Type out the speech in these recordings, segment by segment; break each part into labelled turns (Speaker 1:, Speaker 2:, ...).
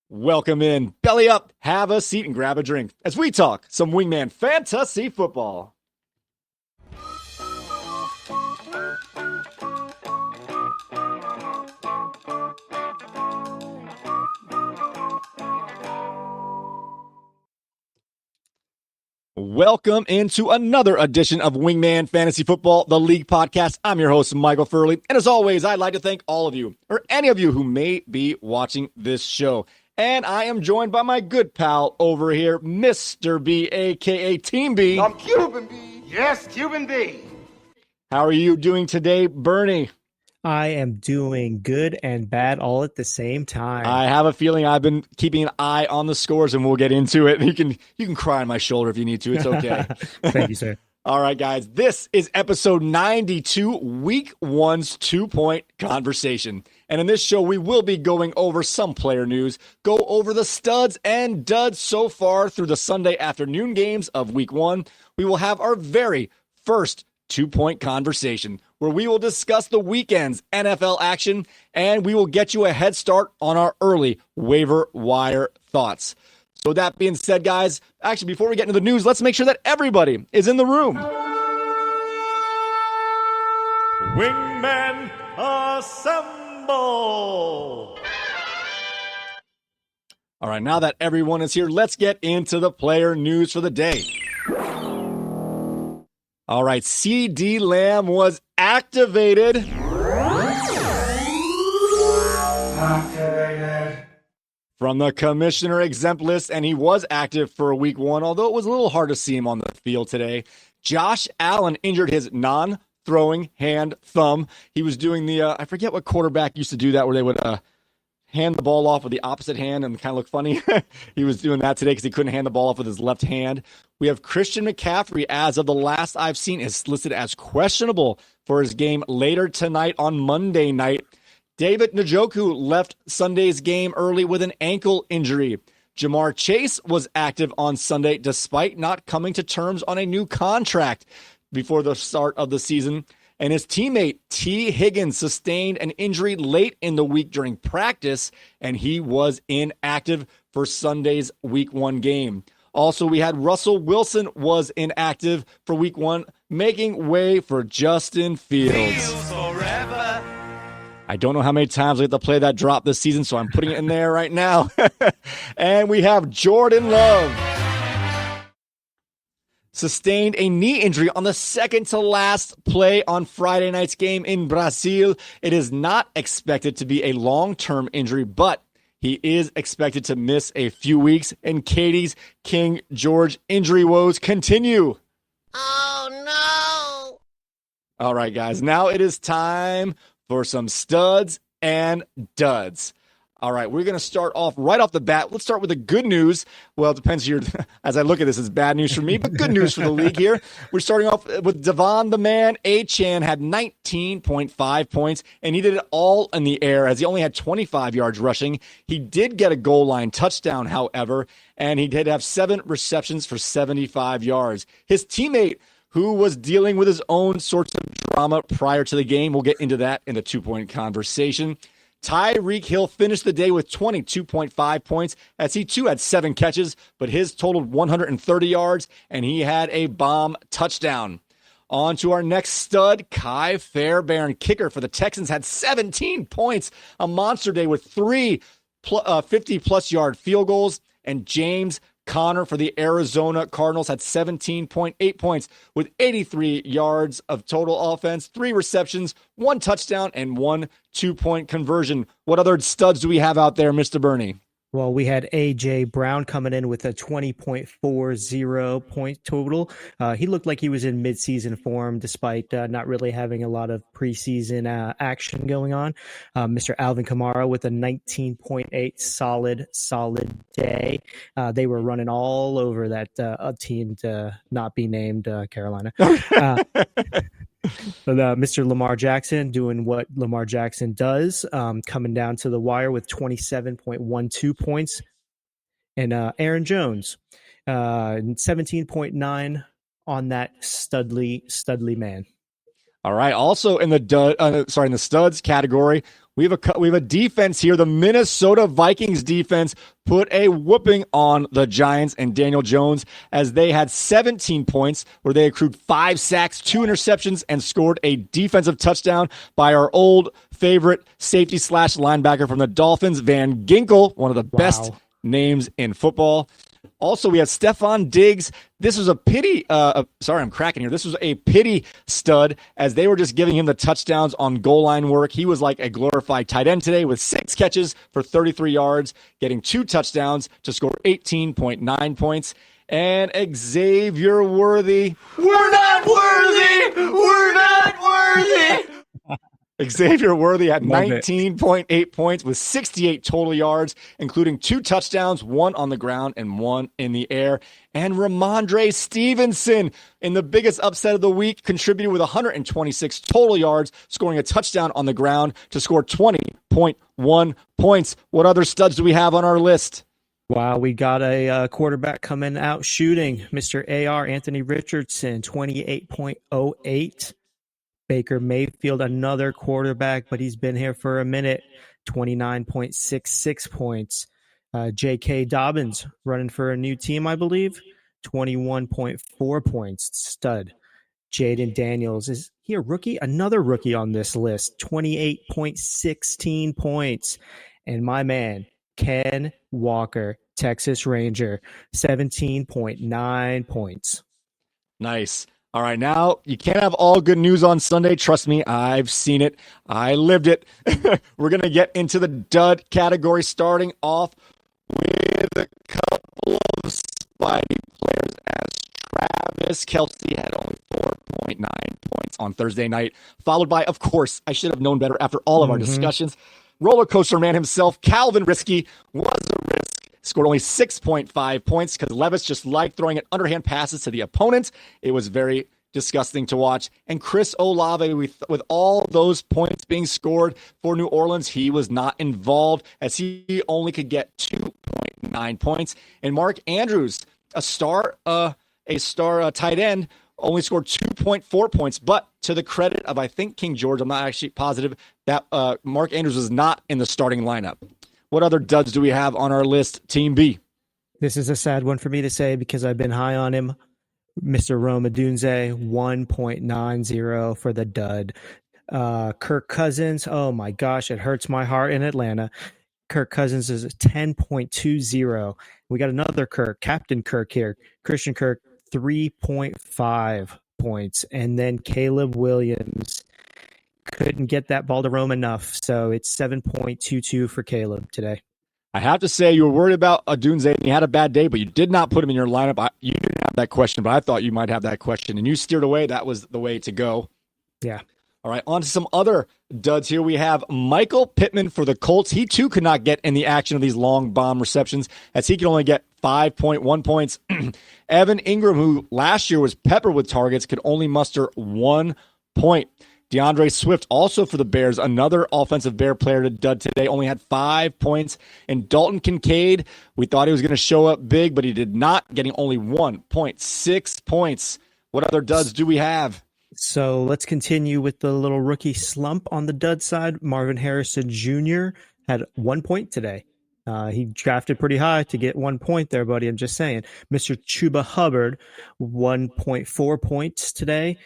Speaker 1: Welcome in, belly up, have a seat, and grab a drink as we talk some Wingman Fantasy Football. Welcome into another edition of Wingman Fantasy Football, the league podcast. I'm your host, Michael Furley. And as always, I'd like to thank all of you, or any of you who may be watching this show. And I am joined by my good pal over here, Mr. B, a.k.a. Team B.
Speaker 2: I'm Cuban B. Yes, Cuban B.
Speaker 1: How are you doing today, Bernie?
Speaker 3: I am doing good and bad all at the same time.
Speaker 1: I have a feeling I've been keeping an eye on the scores, and we'll get into it. You can cry on my shoulder if you need to. It's okay.
Speaker 3: Thank you, sir.
Speaker 1: All right, guys. This is episode 92, Week 1's 2-point conversation. And in this show, we will be going over some player news, go over the studs and duds so far through the Sunday afternoon games of Week 1. We will have our very first 2-point conversation where we will discuss the weekend's NFL action, and we will get you a head start on our early waiver wire thoughts. So that being said, guys, actually, before we get into the news, let's make sure that everybody is in the room. Wingmen assemble! All right, now that everyone is here, let's get into the player news for the day. All right, CD Lamb was activated. From the commissioner exempt list, and he was active for Week 1, although it was a little hard to see him on the field today. Josh Allen injured his non-throwing hand thumb. He was doing the, I forget what quarterback used to do that, where they would hand the ball off with the opposite hand and kind of look funny. He was doing that today because he couldn't hand the ball off with his left hand. We have Christian McCaffrey, as of the last I've seen, is listed as questionable for his game later tonight on Monday night. David Njoku left Sunday's game early with an ankle injury. Jamar Chase was active on Sunday despite not coming to terms on a new contract before the start of the season. And his teammate T. Higgins sustained an injury late in the week during practice, and he was inactive for Sunday's Week 1 game. Also, we had Russell Wilson was inactive for Week 1, making way for Justin Fields. I don't know how many times we have to play that drop this season, so I'm putting it in there right now. And we have Jordan Love. Sustained a knee injury on the second to last play on Friday night's game in Brazil. It is not expected to be a long-term injury, but he is expected to miss a few weeks, and Katie's King George injury woes continue.
Speaker 4: Oh, no.
Speaker 1: All right, guys, now it is time for some studs and duds. All right, we're going to start off right off the bat. Let's start with the good news. Well, it depends here. As I look at this, it's bad news for me, but good news for the league here. We're starting off with Devon the Man. A-Chan had 19.5 points, and he did it all in the air as he only had 25 yards rushing. He did get a goal line touchdown, however, and he did have 7 receptions for 75 yards. His teammate, who was dealing with his own sorts of drama prior to the game, we'll get into that in the 2-point conversation. Tyreek Hill finished the day with 22.5 points as he too had 7 catches, but his totaled 130 yards, and he had a bomb touchdown. On to our next stud, Kai Fairbairn, kicker for the Texans, had 17 points, a monster day with 3 50-plus yard field goals, and James Conner for the Arizona Cardinals had 17.8 points with 83 yards of total offense, 3 receptions, 1 touchdown, and 1 2-point conversion. What other studs do we have out there, Mr. Bernie?
Speaker 3: Well, we had A.J. Brown coming in with a 20.40 point total. He looked like he was in midseason form despite not really having a lot of preseason action going on. Mr. Alvin Kamara with a 19.8 solid day. They were running all over that team to not be named Carolina. But Mr. Lamar Jackson doing what Lamar Jackson does, coming down to the wire with 27.12 points. And Aaron Jones, 17.9 on that studly man.
Speaker 1: All right. Also in the studs category, we have a defense here. The Minnesota Vikings defense put a whooping on the Giants and Daniel Jones as they had 17 points where they accrued 5 sacks, 2 interceptions, and scored a defensive touchdown by our old favorite safety / linebacker from the Dolphins, Van Ginkel, one of the best names in football. Also, we have Stephon Diggs. This was a pity. Sorry, I'm cracking here. This was a pity stud as they were just giving him the touchdowns on goal line work. He was like a glorified tight end today with 6 catches for 33 yards, getting 2 touchdowns to score 18.9 points. And Xavier Worthy.
Speaker 2: We're not worthy! We're not worthy!
Speaker 1: Xavier Worthy had 19.8 points with 68 total yards, including 2 touchdowns, 1 on the ground and 1 in the air. And Ramondre Stevenson, in the biggest upset of the week, contributed with 126 total yards, scoring a touchdown on the ground to score 20.1 points. What other studs do we have on our list?
Speaker 3: Wow, we got a quarterback coming out shooting. Mr. AR, Anthony Richardson, 28.08. Baker Mayfield, another quarterback, but he's been here for a minute, 29.66 points. J.K. Dobbins, running for a new team, I believe, 21.4 points. Stud. Jaden Daniels, is he a rookie? Another rookie on this list, 28.16 points. And my man, Ken Walker, Texas Ranger, 17.9 points.
Speaker 1: Nice. All right, now you can't have all good news on Sunday. Trust me, I've seen it. I lived it. We're going to get into the dud category, starting off with a couple of Spidey players as Travis Kelce had only 4.9 points on Thursday night, followed by, of course, I should have known better after all of our discussions, roller coaster man himself, Calvin Risky, was a risk. Scored only 6.5 points because Levis just liked throwing at underhand passes to the opponent. It was very disgusting to watch. And Chris Olave, with all those points being scored for New Orleans, he was not involved as he only could get 2.9 points. And Mark Andrews, a star tight end, only scored 2.4 points. But to the credit of, I think, King George, I'm not actually positive, that Mark Andrews was not in the starting lineup. What other duds do we have on our list, Team B?
Speaker 3: This is a sad one for me to say because I've been high on him. Mr. Rome Odunze, 1.90 for the dud. Kirk Cousins, oh my gosh, it hurts my heart in Atlanta. Kirk Cousins is a 10.20. We got another Kirk, Captain Kirk here. Christian Kirk, 3.5 points. And then Caleb Williams couldn't get that ball to Rome enough, so it's 7.22 for Caleb today.
Speaker 1: I have to say, you were worried about Odunze and he had a bad day, but you did not put him in your lineup. You didn't have that question, but I thought you might have that question, and you steered away. That was the way to go.
Speaker 3: Yeah.
Speaker 1: All right, on to some other duds here. We have Michael Pittman for the Colts. He, too, could not get in the action of these long bomb receptions as he could only get 5.1 points. Evan Ingram, who last year was peppered with targets, could only muster 1 point. DeAndre Swift, also for the Bears, another offensive Bear player to dud today, only had 5 points. And Dalton Kincaid, we thought he was going to show up big, but he did not, getting only 1.6 points. What other duds do we have?
Speaker 3: So let's continue with the little rookie slump on the dud side. Marvin Harrison Jr. had 1 point today. He drafted pretty high to get 1 point there, buddy. I'm just saying. Mr. Chuba Hubbard, 1.4 points today.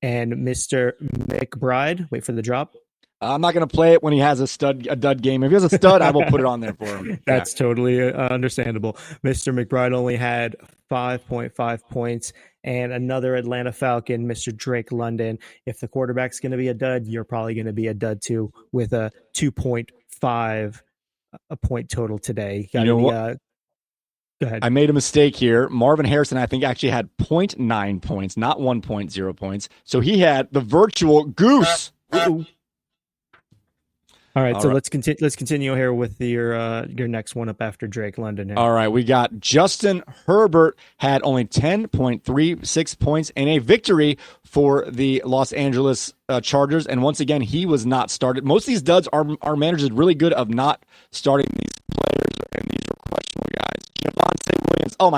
Speaker 3: And Mr. McBride, wait for the drop.
Speaker 1: I'm not going to play it when he has a dud game. If he has a stud, I will put it on there for him.
Speaker 3: That's totally understandable. Mr. McBride only had 5.5 points. And another Atlanta Falcon, Mr. Drake London. If the quarterback's going to be a dud, you're probably going to be a dud too, with a 2.5 a point total today.
Speaker 1: You know what?
Speaker 3: Go ahead.
Speaker 1: I made a mistake here. Marvin Harrison, I think, actually had 0.9 points, not 1.0 points. So he had the virtual goose.
Speaker 3: All right, so let's continue here with your next one up after Drake London. Here.
Speaker 1: All right, we got Justin Herbert had only 10.36 points in a victory for the Los Angeles Chargers, and once again, he was not started. Most of these duds are managers really good of not starting these players, and these are questionable guys. Javonte Williams, oh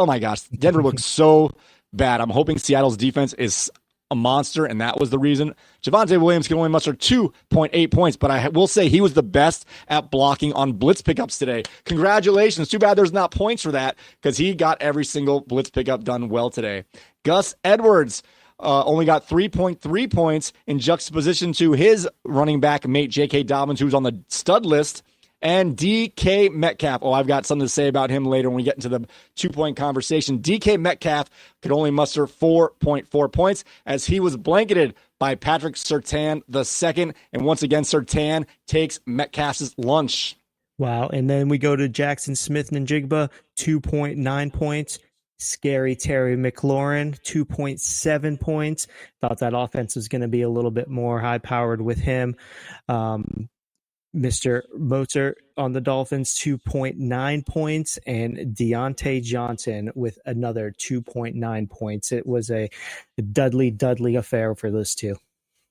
Speaker 1: my gosh, Denver looks so bad. I'm hoping Seattle's defense is a monster, and that was the reason. Javonte Williams can only muster 2.8 points, but I will say he was the best at blocking on blitz pickups today. Congratulations. Too bad there's not points for that because he got every single blitz pickup done well today. Gus Edwards only got 3.3 points in juxtaposition to his running back mate, J.K. Dobbins, who's on the stud list. And DK Metcalf. Oh, I've got something to say about him later when we get into the 2-point conversation. DK Metcalf could only muster 4.4 points as he was blanketed by Patrick Surtain II. And once again, Surtain takes Metcalf's lunch.
Speaker 3: Wow. And then we go to Jackson Smith-Njigba, 2.9 points. Scary Terry McLaurin, 2.7 points. Thought that offense was going to be a little bit more high-powered with him. Mr. Mozart on the Dolphins, 2.9 points, and Deontay Johnson with another 2.9 points. It was a Dudley affair for those two.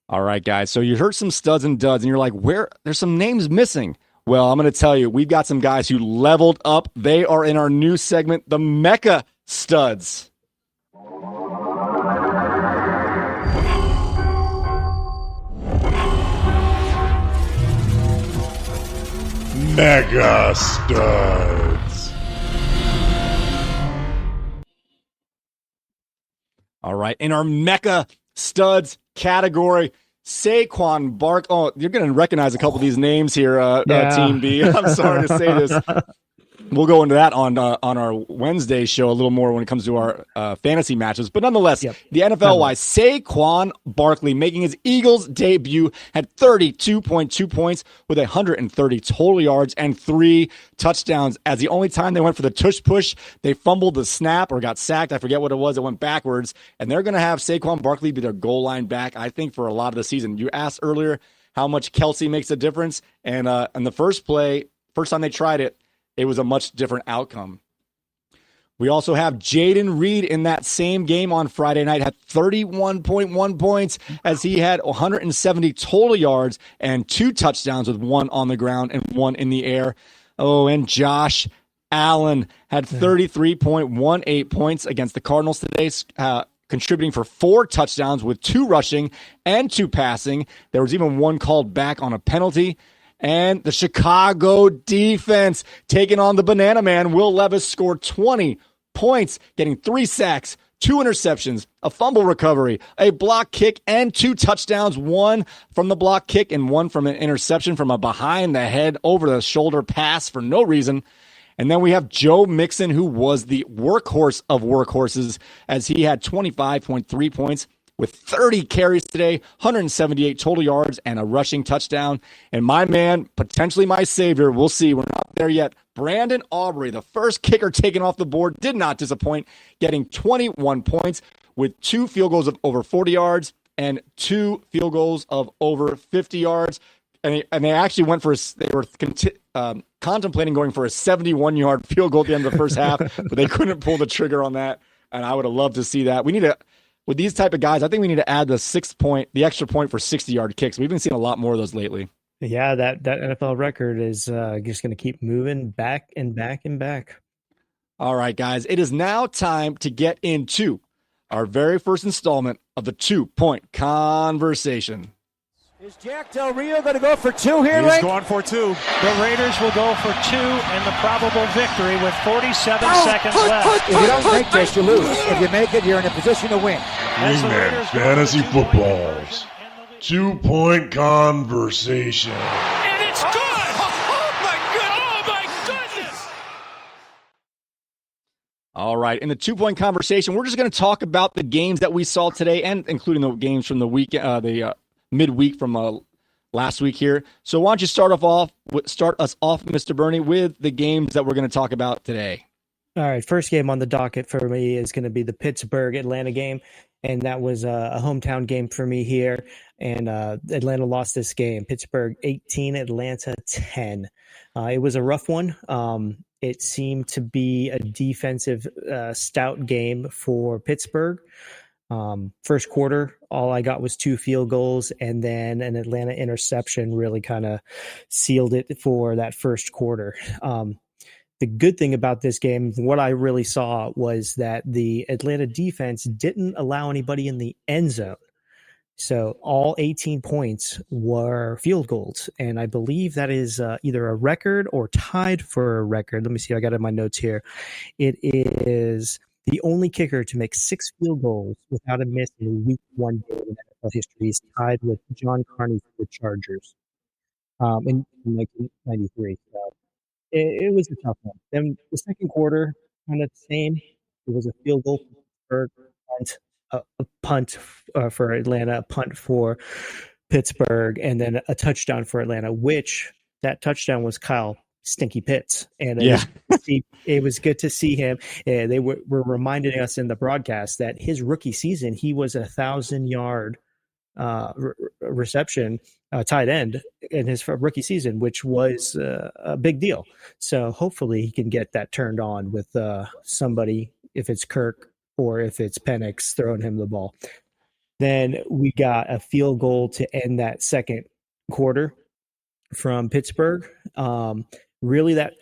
Speaker 1: All right, guys. So you heard some studs and duds, and you're like, where? There's some names missing. Well, I'm going to tell you, we've got some guys who leveled up. They are in our new segment, the Mecha Studs.
Speaker 2: Mecha Studs.
Speaker 1: All right, in our Mecha Studs category, Saquon Bark. Oh, you're going to recognize a couple of these names here, Team B. I'm sorry to say this. We'll go into that on our Wednesday show a little more when it comes to our fantasy matches. But nonetheless, the NFL-wise, Saquon Barkley making his Eagles debut had 32.2 points with 130 total yards and 3 touchdowns. As the only time they went for the tush push, they fumbled the snap or got sacked. I forget what it was. It went backwards. And they're going to have Saquon Barkley be their goal line back, I think, for a lot of the season. You asked earlier how much Kelsey makes a difference. And in the first time they tried it, it was a much different outcome. We also have Jaden Reed in that same game on Friday night, had 31.1 points as he had 170 total yards and 2 touchdowns with 1 on the ground and 1 in the air. Oh, and Josh Allen had 33.18 points against the Cardinals today, contributing for 4 touchdowns with 2 rushing and 2 passing. There was even 1 called back on a penalty. And the Chicago defense taking on the Banana Man. Will Levis scored 20 points, getting 3 sacks, 2 interceptions, a fumble recovery, a block kick, and 2 touchdowns, 1 from the block kick and 1 from an interception from a behind-the-head, over-the-shoulder pass for no reason. And then we have Joe Mixon, who was the workhorse of workhorses, as he had 25.3 points with 30 carries today, 178 total yards, and a rushing touchdown. And my man, potentially my savior, we'll see, we're not there yet, Brandon Aubrey, the first kicker taken off the board, did not disappoint, getting 21 points with 2 field goals of over 40 yards and 2 field goals of over 50 yards. And they actually went for they were contemplating going for a 71-yard field goal at the end of the first half, but they couldn't pull the trigger on that. And I would have loved to see that. We need to, with these type of guys, I think we need to add the extra point for 60-yard kicks. We've been seeing a lot more of those lately.
Speaker 3: Yeah, that NFL record is just going to keep moving back and back and back.
Speaker 1: All right, guys, it is now time to get into our very first installment of the 2-point conversation.
Speaker 4: Is Jack Del Rio going to go for 2 here,
Speaker 5: He's
Speaker 4: Link?
Speaker 5: going for 2.
Speaker 6: The Raiders will go for 2 and the probable victory with 47 seconds left.
Speaker 4: If you don't make this, you lose. If you make it, you're in a position to win.
Speaker 2: Wingman Fantasy Football's 2-point conversation.
Speaker 6: And it's good! Oh my goodness!
Speaker 1: All right, in the 2-point conversation, we're just going to talk about the games that we saw today, and including the games from the week, midweek from last week here. So why don't you start us off, Mr. Bernie, with the games that we're going to talk about today.
Speaker 3: All right, first game on the docket for me is going to be the Pittsburgh-Atlanta game, and that was a hometown game for me here, and Atlanta lost this game. Pittsburgh 18, Atlanta 10. It was a rough one. It seemed to be a defensive stout game for Pittsburgh. First quarter, all I got was 2 field goals, and then an Atlanta interception really kind of sealed it for that first quarter. The good thing about this game, what I really saw was that the Atlanta defense didn't allow anybody in the end zone. So all 18 points were field goals. And I believe that is either a record or tied for a record. Let me see. I got it in my notes here. It is the only kicker to make 6 field goals without a miss in a week 1 game in NFL history. He's tied with John Carney for the Chargers in 1993. So it was a tough one. Then the second quarter, kind of the same. It was a field goal for Pittsburgh, a punt for Atlanta, a punt for Pittsburgh, and then a touchdown for Atlanta, which that touchdown was Kyle Stinky Pitts. And it was good to see him. They were reminding us in the broadcast that his rookie season, he was 1,000-yard reception tight end in his rookie season, which was a big deal. So hopefully he can get that turned on with somebody, if it's Kirk or if it's Penix throwing him the ball. Then we got a field goal to end that second quarter from Pittsburgh. Really, that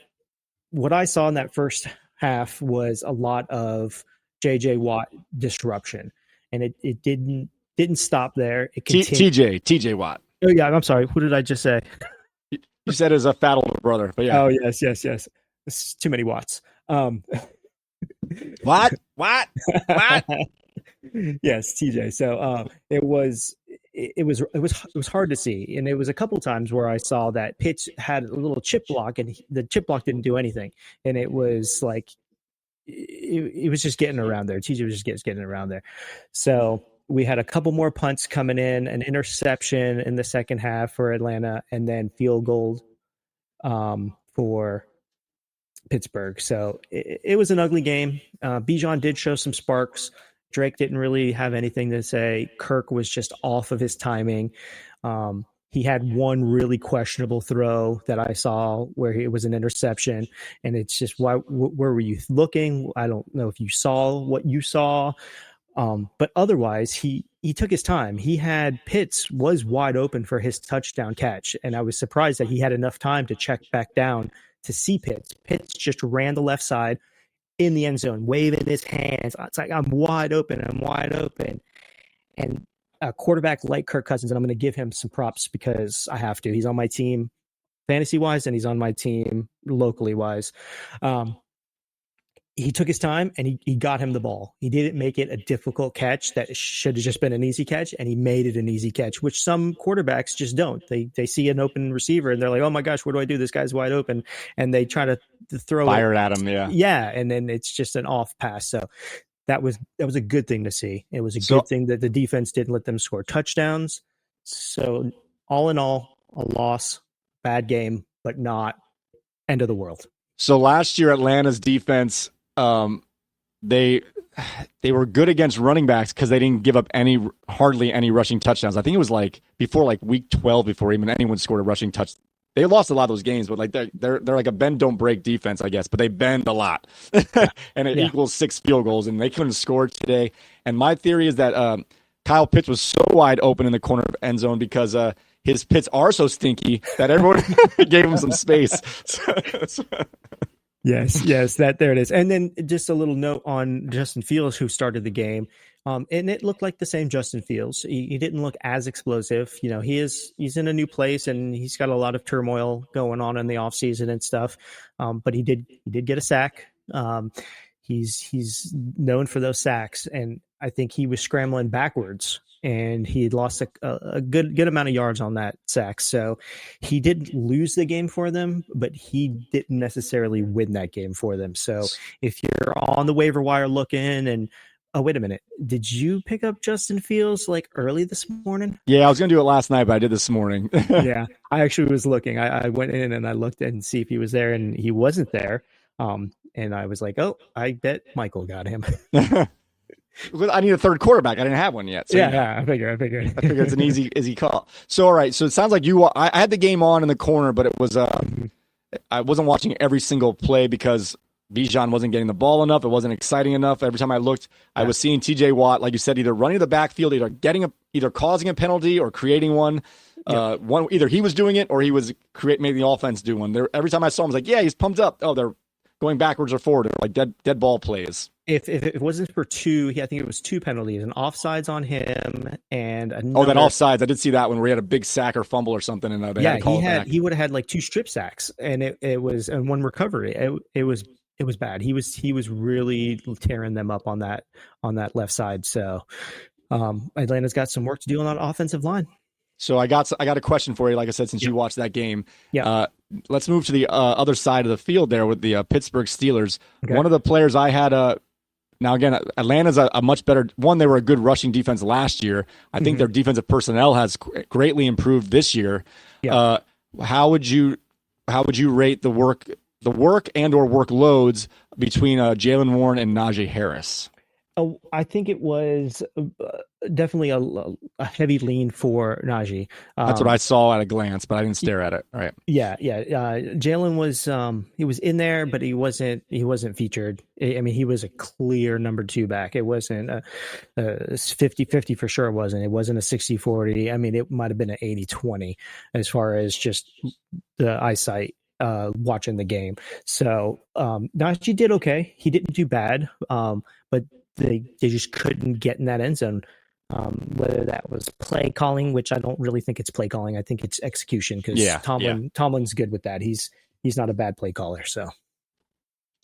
Speaker 3: what I saw in that first half was a lot of J.J. Watt disruption, and it didn't stop there. It continued.
Speaker 1: TJ Watt.
Speaker 3: Oh yeah, I'm sorry. Who did I just say?
Speaker 1: You said it's a fat older brother, but yeah.
Speaker 3: Oh yes. It's too many Watts.
Speaker 1: What?
Speaker 3: Yes, TJ. So it was hard to see, and it was a couple times where I saw that Pitts had a little chip block, and the chip block didn't do anything, and it was like it was just getting around there. TJ was just getting around there. So we had a couple more punts coming in, an interception in the second half for Atlanta, and then field goal for Pittsburgh. So it was an ugly game. Bijan did show some sparks. Drake didn't really have anything to say. Kirk was just off of his timing. He had one really questionable throw that I saw where it was an interception, and it's just where were you looking? I don't know if you saw what you saw. But otherwise, he took his time. He had Pitts was wide open for his touchdown catch, and I was surprised that he had enough time to check back down to see Pitts. Pitts just ran the left side in the end zone, waving his hands. It's like, I'm wide open. And a quarterback like Kirk Cousins, and I'm going to give him some props because I have to. He's on my team fantasy-wise, and he's on my team locally-wise. He took his time, and he got him the ball. He didn't make it a difficult catch that should have just been an easy catch, and he made it an easy catch, which some quarterbacks just don't. They see an open receiver, and they're like, oh, my gosh, what do I do? This guy's wide open. And they try to throw
Speaker 1: Fire it at him, yeah.
Speaker 3: Yeah, and then it's just an off pass. So that was a good thing to see. It was a good thing that the defense didn't let them score touchdowns. So all in all, a loss, bad game, but not end of the world.
Speaker 1: So last year, Atlanta's defense – they were good against running backs because they didn't give up hardly any rushing touchdowns. I think it was like before like week 12 before even anyone scored a rushing touch. They lost a lot of those games, but like they're like a bend don't break defense, I guess. But they bend a lot, and it equals 6 field goals, and they couldn't score today. And my theory is that Kyle Pitts was so wide open in the corner of end zone because his pits are so stinky that everyone gave him some space.
Speaker 3: Yes, there it is. And then just a little note on Justin Fields, who started the game. And it looked like the same Justin Fields. He didn't look as explosive. You know, he's in a new place, and he's got a lot of turmoil going on in the offseason and stuff. But he did get a sack. He's known for those sacks, and I think he was scrambling backwards, and he lost a good amount of yards on that sack. So he didn't lose the game for them, but he didn't necessarily win that game for them. So if you're on the waiver wire looking and, oh, wait a minute, did you pick up Justin Fields like early this morning?
Speaker 1: Yeah, I was going to do it last night, but I did this morning.
Speaker 3: Yeah, I actually was looking. I went in and I looked and see if he was there, and he wasn't there. And I was like, oh, I bet Michael got him.
Speaker 1: I need a third quarterback. I didn't have one yet. So
Speaker 3: I figured.
Speaker 1: I figured it's an easy call. So, all right. So it sounds like I had the game on in the corner, but it was I wasn't watching every single play because Bijan wasn't getting the ball enough. It wasn't exciting enough. Every time I looked, I was seeing TJ Watt, like you said, either running to the backfield, either causing a penalty or creating one. Either he was doing it or he was making the offense do one. Every time I saw him, I was like, yeah, he's pumped up. Oh, going backwards or forward, like dead ball plays.
Speaker 3: If it wasn't for two, I think it was two penalties, an offsides on him and
Speaker 1: that offsides. I did see that when we had a big sack or fumble or something, and they had to call it back.
Speaker 3: He would have had like 2 strip sacks, and it was and 1 recovery. It was bad. He was really tearing them up on that left side. So Atlanta's got some work to do on that offensive line.
Speaker 1: So I got a question for you. Like I said, since you watched that game, let's move to the other side of the field there with the Pittsburgh Steelers. Okay. One of the players I had now, again, Atlanta's a much better one. They were a good rushing defense last year. I think their defensive personnel has greatly improved this year. Yeah. How would you rate the work and or workloads between Jaylen Warren and Najee Harris?
Speaker 3: Oh, I think it was definitely a heavy lean for Najee.
Speaker 1: That's what I saw at a glance, but I didn't stare at it. All right.
Speaker 3: Yeah. Jaylen was he was in there, but he wasn't featured. I mean, he was a clear number 2 back. It wasn't a 50-50 for sure. It wasn't a 60-40. I mean, it might have been an 80-20 as far as just the eyesight watching the game. So Najee did okay. He didn't do bad, but they just couldn't get in that end zone. Whether that was play calling, which I don't really think it's play calling. I think it's execution because Tomlin's good with that. He's not a bad play caller. So,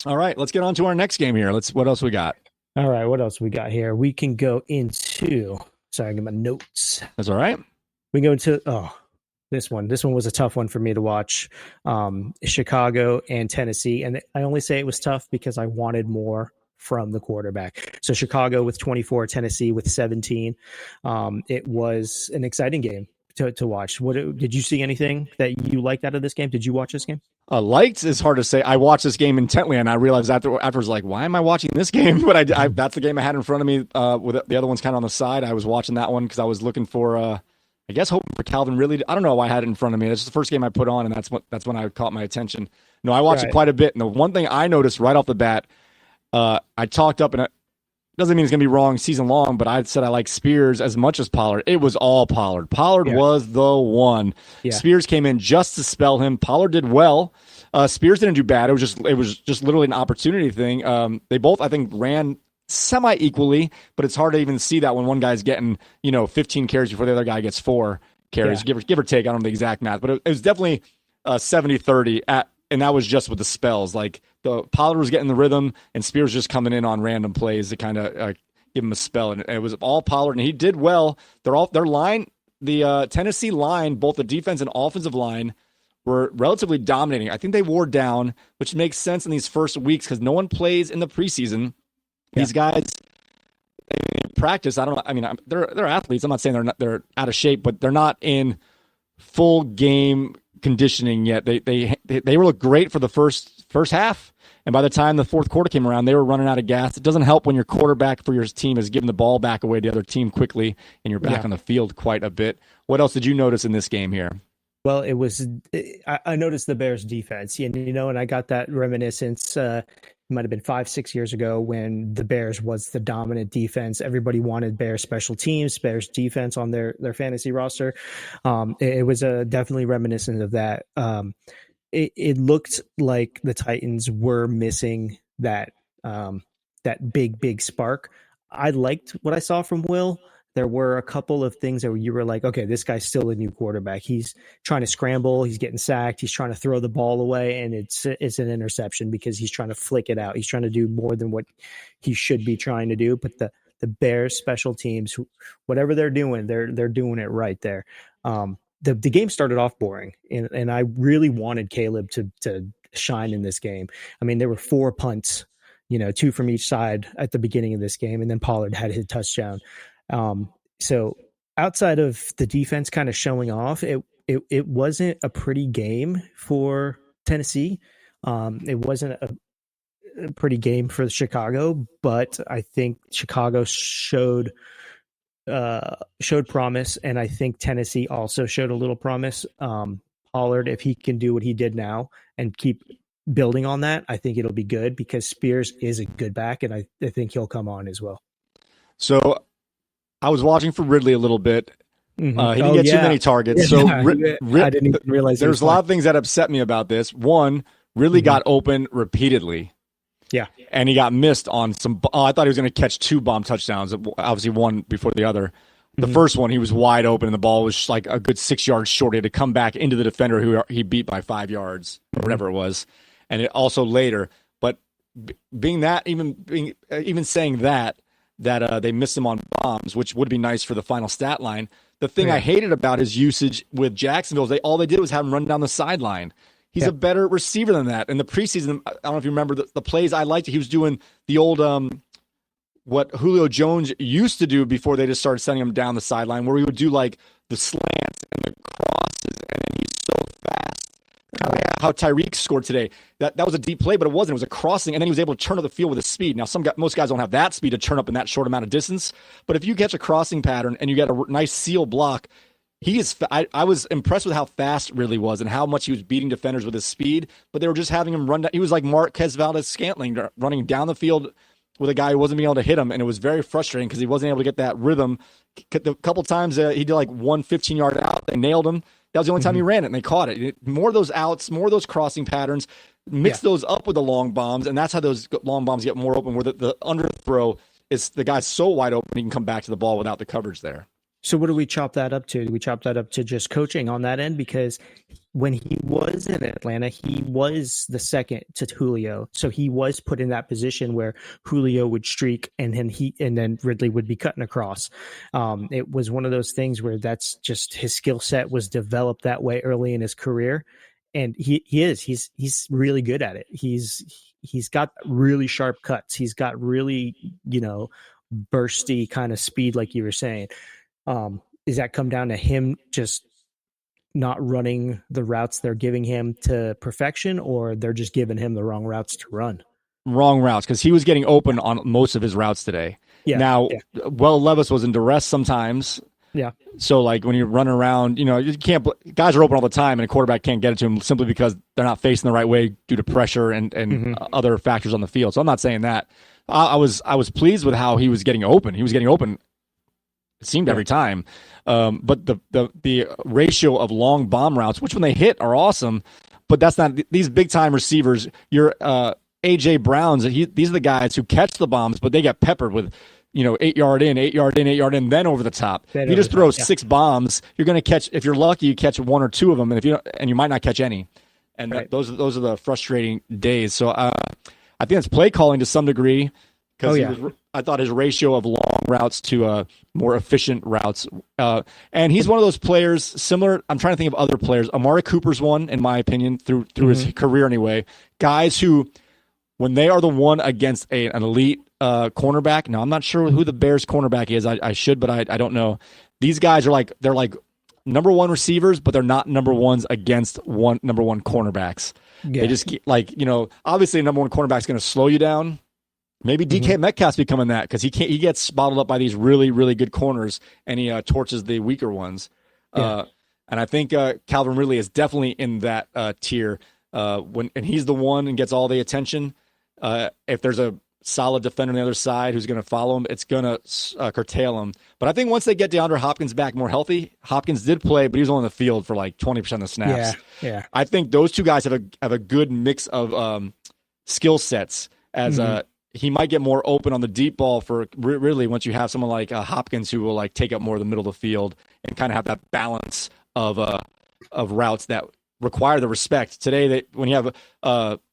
Speaker 3: all
Speaker 1: right, let's get on to our next game here. What else we got?
Speaker 3: All right, what else we got here? We can go into. Sorry, I get my notes.
Speaker 1: That's all right.
Speaker 3: We go into this one. This one was a tough one for me to watch. Chicago and Tennessee, and I only say it was tough because I wanted more from the quarterback. So Chicago with 24, Tennessee with 17. It was an exciting game to watch. Did you see anything that you liked out of this game? Did you watch this game?
Speaker 1: Liked is hard to say. I watched this game intently, and I realized afterwards, like, why am I watching this game? But that's the game I had in front of me. With the other ones kind of on the side, I was watching that one because I was looking for, I guess, hoping for Calvin Ridley. I don't know why I had it in front of me. It's the first game I put on, and that's when I caught my attention. No, I watched it quite a bit, and the one thing I noticed right off the bat. I talked up, and it doesn't mean it's going to be wrong season long, but I said I like Spears as much as Pollard. It was all Pollard. Pollard was the one. Yeah. Spears came in just to spell him. Pollard did well. Spears didn't do bad. It was just literally an opportunity thing. They both, I think, ran semi-equally, but it's hard to even see that when one guy's getting 15 carries before the other guy gets 4 carries, give or take. I don't know the exact math, but it was definitely 70-30 and that was just with the spells. Like Pollard was getting the rhythm, and Spears just coming in on random plays to kind of give him a spell. And it was all Pollard, and he did well. Their line, the Tennessee line, both the defense and offensive line, were relatively dominating. I think they wore down, which makes sense in these first weeks because no one plays in the preseason. Yeah. These guys in practice, I don't know. I mean, they're athletes. I'm not saying they're out of shape, but they're not in full game conditioning yet. They look great for the first half, and by the time the fourth quarter came around, they were running out of gas. It doesn't help when your quarterback for your team is giving the ball back away to the other team quickly, and you're back on the field quite a bit. What else did you notice in this game here?
Speaker 3: Well, I noticed the Bears defense, and I got that reminiscence. It might have been 5-6 years ago when the Bears was the dominant defense. Everybody wanted Bears special teams, Bears defense on their fantasy roster. It was definitely reminiscent of that. It looked like the Titans were missing that big spark. I liked what I saw from Will. There were a couple of things that you were like, okay, this guy's still a new quarterback. He's trying to scramble. He's getting sacked. He's trying to throw the ball away, and it's an interception because he's trying to flick it out. He's trying to do more than what he should be trying to do. But the Bears special teams, whatever they're doing, they're doing it right there. The game started off boring, and I really wanted Caleb to shine in this game. I mean, there were 4 punts, 2 from each side at the beginning of this game, and then Pollard had his touchdown. So outside of the defense kind of showing off, it wasn't a pretty game for Tennessee. It wasn't a pretty game for Chicago, but I think Chicago showed promise, and I think Tennessee also showed a little promise. Pollard, if he can do what he did now and keep building on that, I think it'll be good because Spears is a good back, and I think he'll come on as well.
Speaker 1: So I was watching for Ridley a little bit. Mm-hmm. He didn't get too many targets. Yeah, so
Speaker 3: I didn't even realize
Speaker 1: there's a lot of things that upset me about this. One, really got open repeatedly.
Speaker 3: Yeah.
Speaker 1: And he got missed on some. I thought he was going to catch 2 bomb touchdowns, obviously one before the other. The first one, he was wide open, and the ball was like a good 6 yards short. He had to come back into the defender who he beat by 5 yards, or whatever it was. And it also later, but even saying that they missed him on bombs, which would be nice for the final stat line. The thing I hated about his usage with Jacksonville is all they did was have him run down the sideline. He's a better receiver than that. In the preseason, I don't know if you remember the plays I liked. He was doing the old what Julio Jones used to do before they just started sending him down the sideline, where he would do like the slants and the crosses, and then he's so fast. How Tyreek scored today. That was a deep play, but it wasn't. It was a crossing, and then he was able to turn up the field with his speed. Now, most guys don't have that speed to turn up in that short amount of distance, but if you catch a crossing pattern and you get a nice seal block, I was impressed with how fast it really was and how much he was beating defenders with his speed, but they were just having him run down. He was like Marquez Valdez-Scantling running down the field with a guy who wasn't being able to hit him, and it was very frustrating because he wasn't able to get that rhythm. A couple times he did like one 15-yard out. They nailed him. That was the only time he ran it, and they caught it. More of those outs, more of those crossing patterns, mix those up with the long bombs, and that's how those long bombs get more open, where the underthrow is the guy's so wide open he can come back to the ball without the coverage there.
Speaker 3: So what do we chop that up to? Do we chop that up to just coaching on that end? Because when he was in Atlanta, he was the second to Julio. So he was put in that position where Julio would streak and then Ridley would be cutting across. It was one of those things where that's just his skill set was developed that way early in his career. And he's really good at it. He's got really sharp cuts. He's got really, bursty kind of speed, like you were saying. Does that come down to him just not running the routes they're giving him to perfection, or they're just giving him the wrong routes to run?
Speaker 1: Wrong routes, because he was getting open on most of his routes today. Levis was in duress sometimes. Yeah. So like when you're running around, you can't. Guys are open all the time, and a quarterback can't get it to him simply because they're not facing the right way due to pressure and other factors on the field. So I'm not saying that. I was pleased with how he was getting open. He was getting open. It seemed every time, but the ratio of long bomb routes, which when they hit are awesome, but that's not these big time receivers. Your AJ Browns, these are the guys who catch the bombs, but they get peppered with 8 yard in, 8 yard in, 8 yard in, then over the top. If you just throw 6 bombs, you're going to catch. If you're lucky, you catch 1 or 2 of them, and you might not catch any. And those are the frustrating days. So I think it's play calling to some degree. Because I thought his ratio of long routes to more efficient routes. And he's one of those players similar. I'm trying to think of other players. Amari Cooper's one, in my opinion, through his career anyway. Guys who, when they are the one against an elite cornerback. Now, I'm not sure who the Bears cornerback is. I should, but I don't know. These guys are they're like number one receivers, but they're not number ones against number one cornerbacks. Yeah. They just obviously a number one cornerback is going to slow you down. Maybe DK Metcalf's becoming that because he gets bottled up by these really, really good corners, and he torches the weaker ones. And I think Calvin Ridley is definitely in that tier. And he's the one and gets all the attention. If there's a solid defender on the other side who's going to follow him, it's going to curtail him. But I think once they get DeAndre Hopkins back more healthy, Hopkins did play, but he was only on the field for like 20% of the snaps. Yeah. I think those two guys have a good mix of skill sets as he might get more open on the deep ball for Ridley once you have someone like Hopkins who will take up more of the middle of the field and kind of have that balance of routes that require the respect. Today, when you have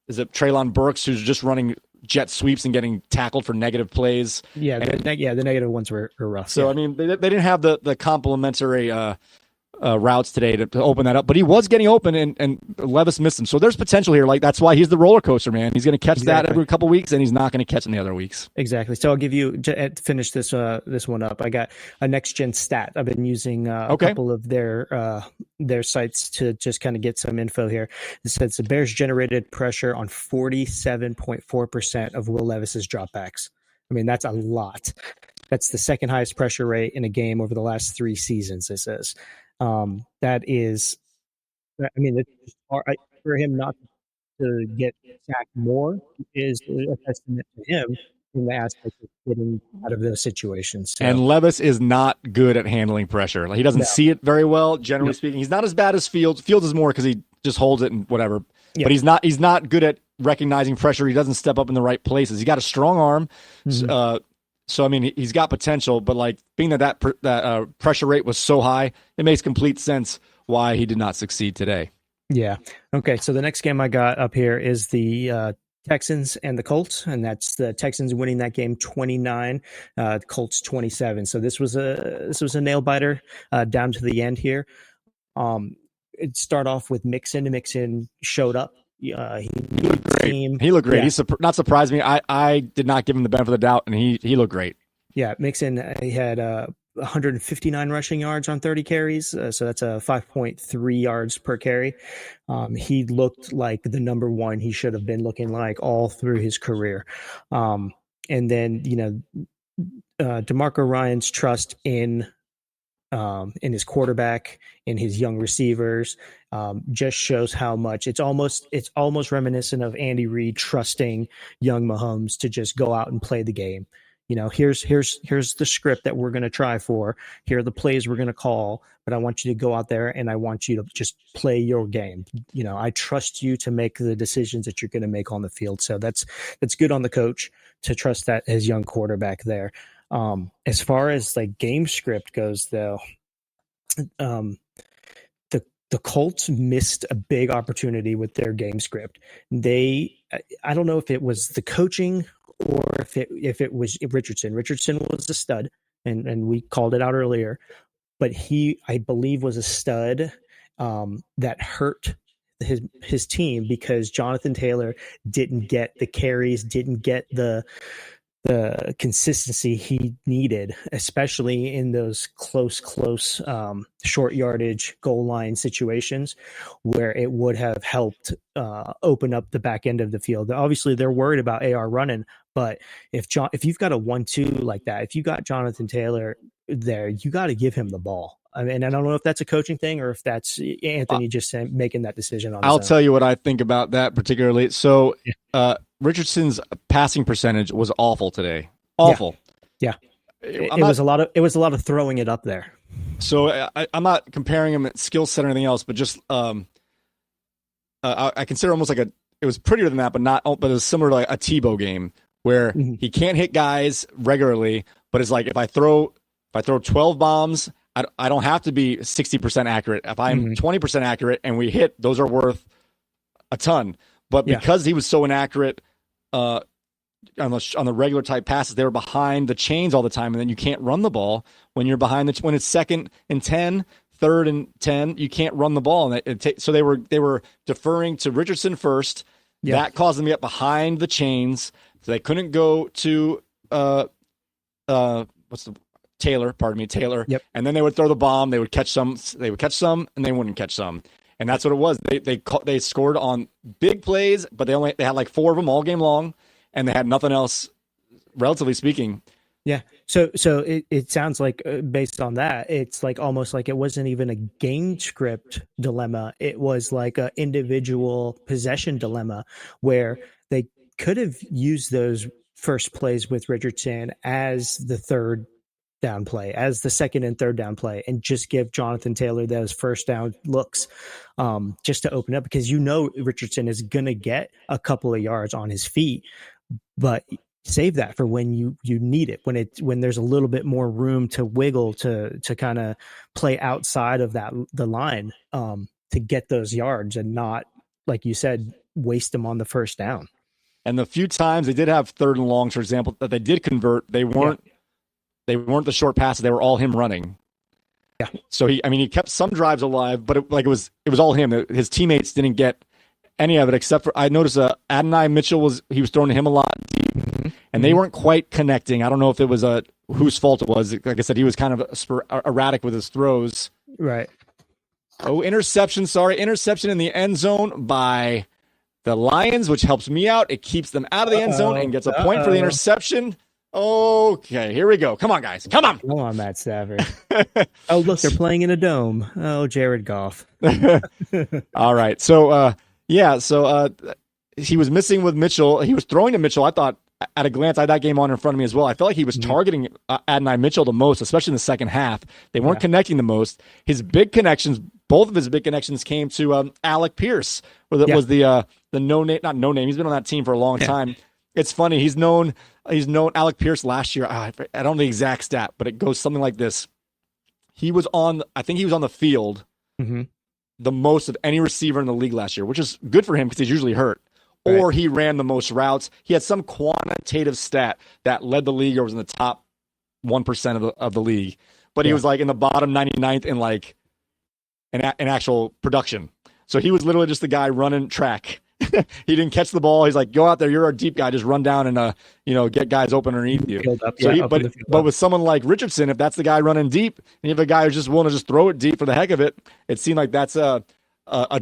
Speaker 1: is it Treylon Burks who's just running jet sweeps and getting tackled for negative plays?
Speaker 3: Yeah, the negative ones were rough.
Speaker 1: So I mean, they didn't have the complimentary routes today to open that up, but he was getting open and Levis missed him. So there's potential here. That's why he's the roller coaster, man. He's going to catch that every couple weeks, and he's not going to catch in the other weeks.
Speaker 3: Exactly. So I'll give you to finish this one up. I got a next gen stat. I've been using a couple of their sites to just kind of get some info here. It says the Bears generated pressure on 47.4% of Will Levis's dropbacks. I mean, that's a lot. That's the second highest pressure rate in a game over the last 3 seasons. It says. That is, I mean, it's hard for him not to get sacked more is a testament to him in the aspect of getting out of those situations. So.
Speaker 1: And Levis is not good at handling pressure. He doesn't see it very well, generally speaking. He's not as bad as Fields. Fields is more because he just holds it and whatever.
Speaker 3: Yep.
Speaker 1: But he's not good at recognizing pressure. He doesn't step up in the right places. He got a strong arm. So I mean, he's got potential, but like being that pressure rate was so high, it makes complete sense why he did not succeed today.
Speaker 3: Yeah. Okay. So the next game I got up here is the Texans and the Colts, and that's the Texans winning that game 29, the Colts 27. So this was a nail biter down to the end here. It started off with Mixon. Mixon showed up. He looked great.
Speaker 1: He looked great.
Speaker 3: Yeah.
Speaker 1: He's not surprised me. I did not give him the benefit of the doubt, and he looked great.
Speaker 3: Yeah, Mixon, he had 159 rushing yards on 30 carries, so that's a 5.3 yards per carry. He looked like the number one he should have been looking like all through his career. And then, DeMarco Ryan's trust in his quarterback, in his young receivers, just shows how much it's almost reminiscent of Andy Reid trusting young Mahomes to just go out and play the game. Here's the script that we're going to try for. Here are the plays we're going to call, but I want you to go out there and I want you to just play your game. I trust you to make the decisions that you're going to make on the field. So that's good on the coach to trust that his young quarterback there. As far as like game script goes, though, the Colts missed a big opportunity with their game script. I don't know if it was the coaching or if it was Richardson. Richardson was a stud, and we called it out earlier, but he, I believe, was a stud that hurt his team because Jonathan Taylor didn't get the carries, didn't get the consistency he needed, especially in those close short yardage goal line situations where it would have helped open up the back end of the field. Obviously they're worried about AR running, but if you've got a 1-2 like that, if you got Jonathan Taylor there, you got to give him the ball. I mean, I don't know if that's a coaching thing or if that's Anthony just making that decision on his own.
Speaker 1: Tell you what I think about that particularly. So, Richardson's passing percentage was awful today. Awful.
Speaker 3: Yeah. It was a lot of throwing it up there.
Speaker 1: So I'm not comparing him at skill set or anything else, but just I consider almost like it was prettier than that, but it was similar to like a Tebow game where he can't hit guys regularly, but it's like if I throw 12 bombs, I don't have to be 60% accurate. If I'm 20% accurate and we hit, those are worth a ton. But because he was so inaccurate on the regular type passes, they were behind the chains all the time, and then you can't run the ball when you're behind when it's 2nd and 10, 3rd and 10. You can't run the ball, and so they were deferring to Richardson first. Yep. That caused them to get behind the chains, so they couldn't go to Taylor. Yep. And then they would throw the bomb. They would catch some, and they wouldn't catch some. And that's what it was. They scored on big plays, but they had like 4 of them all game long, and they had nothing else, relatively speaking.
Speaker 3: Yeah. So it sounds like based on that, it's like almost like it wasn't even a game script dilemma. It was like an individual possession dilemma where they could have used those first plays with Richardson as the third down play, as the 2nd and 3rd down play, and just give Jonathan Taylor those first down looks just to open up, because Richardson is going to get a couple of yards on his feet, but save that for when you need it, when there's a little bit more room to wiggle, to kind of play outside of the line to get those yards and not, like you said, waste them on the first down.
Speaker 1: And the few times they did have 3rd and longs, for example, that they did convert, they weren't the short passes. They were all him running.
Speaker 3: Yeah.
Speaker 1: So he kept some drives alive, but it was all him. His teammates didn't get any of it, except for I noticed Adonai Mitchell was throwing to him a lot, and they weren't quite connecting. I don't know if it was whose fault it was. Like I said, he was kind of erratic with his throws.
Speaker 3: Right.
Speaker 1: Oh, interception! Sorry, interception in the end zone by the Lions, which helps me out. It keeps them out of the end zone and gets a point for the interception. Okay, here we go. Come on, guys. Come on,
Speaker 3: Matt Stafford. Oh, look, they're playing in a dome. Oh, Jared Goff.
Speaker 1: All right. So, he was missing with Mitchell. He was throwing to Mitchell. I thought at a glance, I had that game on in front of me as well. I felt like he was targeting Adonai Mitchell the most, especially in the second half. They weren't connecting the most. His big connections, both of his big connections came to Alec Pierce, was the no name, not no name. He's been on that team for a long time. It's funny. He's known Alec Pierce last year. I don't know the exact stat, but it goes something like this. I think he was on the field the most of any receiver in the league last year, which is good for him because he's usually hurt. Right. Or he ran the most routes. He had some quantitative stat that led the league or was in the top 1% of the league. But he was like in the bottom 99th in like in actual production. So he was literally just the guy running track. He didn't catch the ball. He's like, go out there. You're our deep guy. Just run down and get guys open underneath you. But with someone like Richardson, if that's the guy running deep, and you have a guy who's just willing to just throw it deep for the heck of it, it seemed like that's a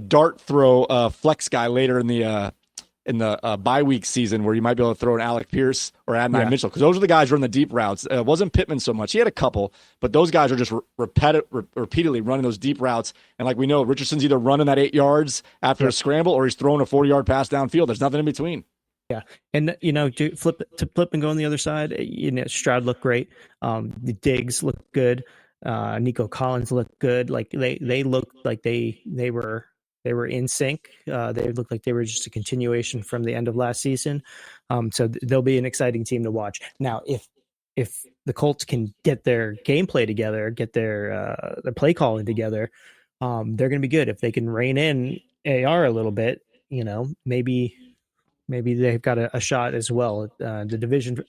Speaker 1: dart throw flex guy later in the bye week season where you might be able to throw an Alec Pierce or Adonai Mitchell, because those are the guys running the deep routes. It wasn't Pittman so much. He had a couple, but those guys are just repeatedly running those deep routes. And like we know, Richardson's either running that 8 yards after a scramble or he's throwing a 40-yard pass downfield. There's nothing in between.
Speaker 3: Yeah. And, to flip and go on the other side, Stroud looked great. The Diggs looked good. Nico Collins looked good. Like they looked like they were in sync. They looked like they were just a continuation from the end of last season. So they'll be an exciting team to watch. Now, if the Colts can get their gameplay together, get their play calling together, they're going to be good. If they can rein in AR a little bit, maybe they've got a shot as well. The division,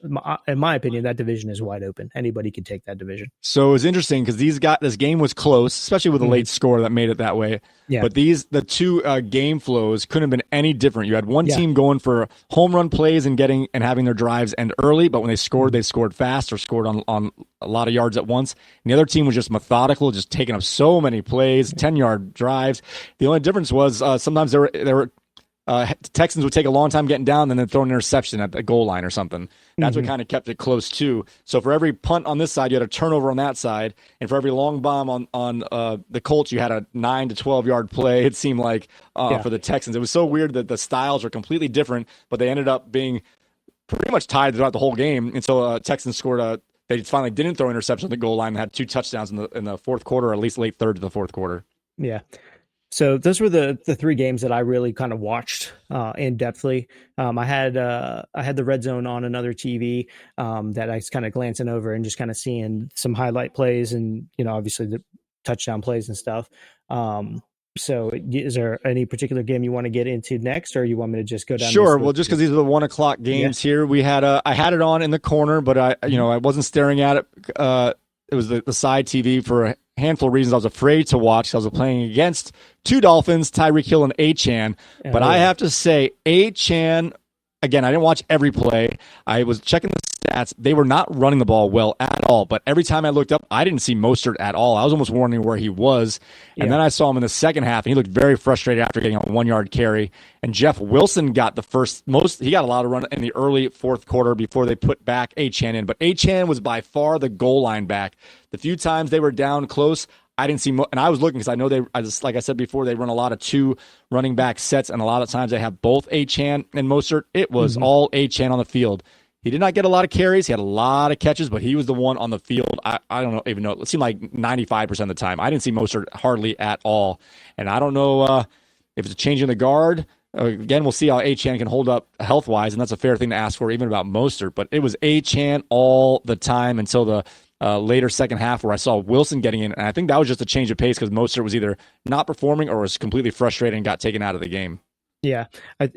Speaker 3: in my opinion, that division is wide open. Anybody can take that division.
Speaker 1: So it was interesting because this game was close, especially with a late score that made it that way. Yeah. But the two game flows couldn't have been any different. You had one team going for home run plays and having their drives end early, but when they scored fast or scored on a lot of yards at once. And the other team was just methodical, just taking up so many plays, 10-yard drives. The only difference was sometimes they were Texans would take a long time getting down and then throw an interception at the goal line or something. That's what kind of kept it close too. So for every punt on this side, you had a turnover on that side, and for every long bomb on the Colts, you had a 9 to 12-yard play. It seemed like for the Texans, it was so weird that the styles are completely different, but they ended up being pretty much tied throughout the whole game until Texans scored they finally didn't throw interception at the goal line and had 2 touchdowns in the fourth quarter, or at least late third to the fourth quarter.
Speaker 3: Yeah. So those were the 3 games that I really kind of watched in depthly. I had the red zone on another TV that I was kind of glancing over and just kind of seeing some highlight plays and obviously the touchdown plays and stuff. So is there any particular game you want to get into next, or you want me to just go down?
Speaker 1: Sure. Well, just because these are the 1:00 games here, we had I had it on in the corner, but I wasn't staring at it. It was the side TV for a handful of reasons. I was afraid to watch. I was playing against 2 Dolphins, Tyreek Hill and Achane. But I have to say, Achane, again, I didn't watch every play. I was checking the stats. They were not running the ball well at all. But every time I looked up, I didn't see Mostert at all. I was almost wondering where he was. And then I saw him in the second half, and he looked very frustrated after getting a 1-yard carry. And Jeff Wilson got he got a lot of run in the early fourth quarter before they put back Achane in. But Achane was by far the goal line back. The few times they were down close, I didn't see, and I was looking because I know like I said before, they run a lot of 2 running back sets, and a lot of times they have both Achane and Mostert. It was all Achane on the field. He did not get a lot of carries. He had a lot of catches, but he was the one on the field. I don't even know. It seemed like 95% of the time. I didn't see Mostert hardly at all, and I don't know if it's a change in the guard. Again, we'll see how Achane can hold up health-wise, and that's a fair thing to ask for even about Mostert. But it was Achane all the time until the later second half where I saw Wilson getting in, and I think that was just a change of pace because Mostert was either not performing or was completely frustrated and got taken out of the game.
Speaker 3: Yeah, I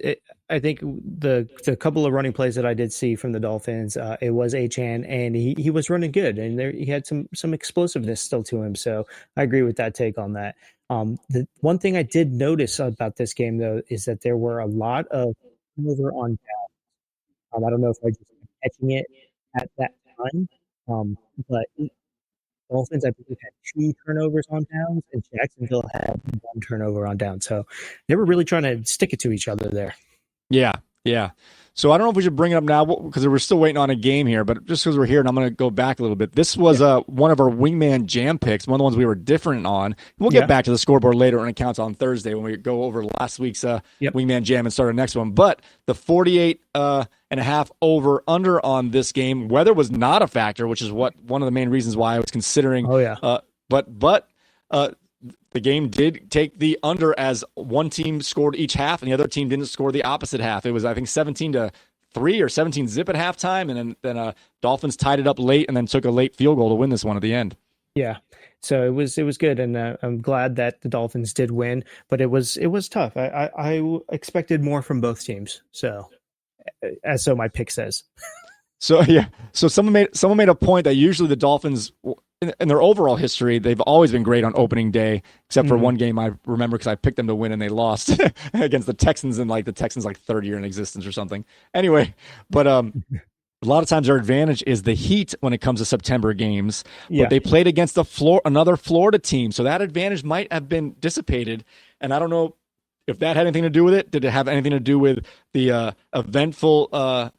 Speaker 3: think the couple of running plays that I did see from the Dolphins, it was Achane, and he was running good, and he had some explosiveness still to him. So I agree with that take on that. The one thing I did notice about this game, though, is that there were a lot of turnover on down. I don't know if I just catching it at that time, but Dolphins, I believe, had 2 turnovers on downs, and Jacksonville had 1 turnover on down. So they were really trying to stick it to each other there.
Speaker 1: Yeah. So I don't know if we should bring it up now because we're still waiting on a game here, but just because we're here, and I'm going to go back a little bit. This was one of our Wingman Jam picks, one of the ones we were different on. We'll get back to the scoreboard later when it counts on Thursday when we go over last week's Wingman Jam and start our next one. But the 48.5 over under on this game, weather was not a factor, which is one of the main reasons why I was considering.
Speaker 3: Oh yeah.
Speaker 1: But the game did take the under as one team scored each half and the other team didn't score the opposite half. It was, I think, 17-3 or 17-zip at halftime, and then Dolphins tied it up late and then took a late field goal to win this one at the end.
Speaker 3: Yeah. So it was good, and I'm glad that the Dolphins did win, but it was tough. I expected more from both teams. So my pick says.
Speaker 1: So yeah, so someone made a point that usually the Dolphins, in their overall history, they've always been great on opening day, except for one game I remember because I picked them to win and they lost against the Texans in the Texans' third year in existence or something. Anyway, but a lot of times their advantage is the heat when it comes to September games. But they played against another Florida team, so that advantage might have been dissipated. And I don't know if that had anything to do with it. Did it have anything to do with the eventful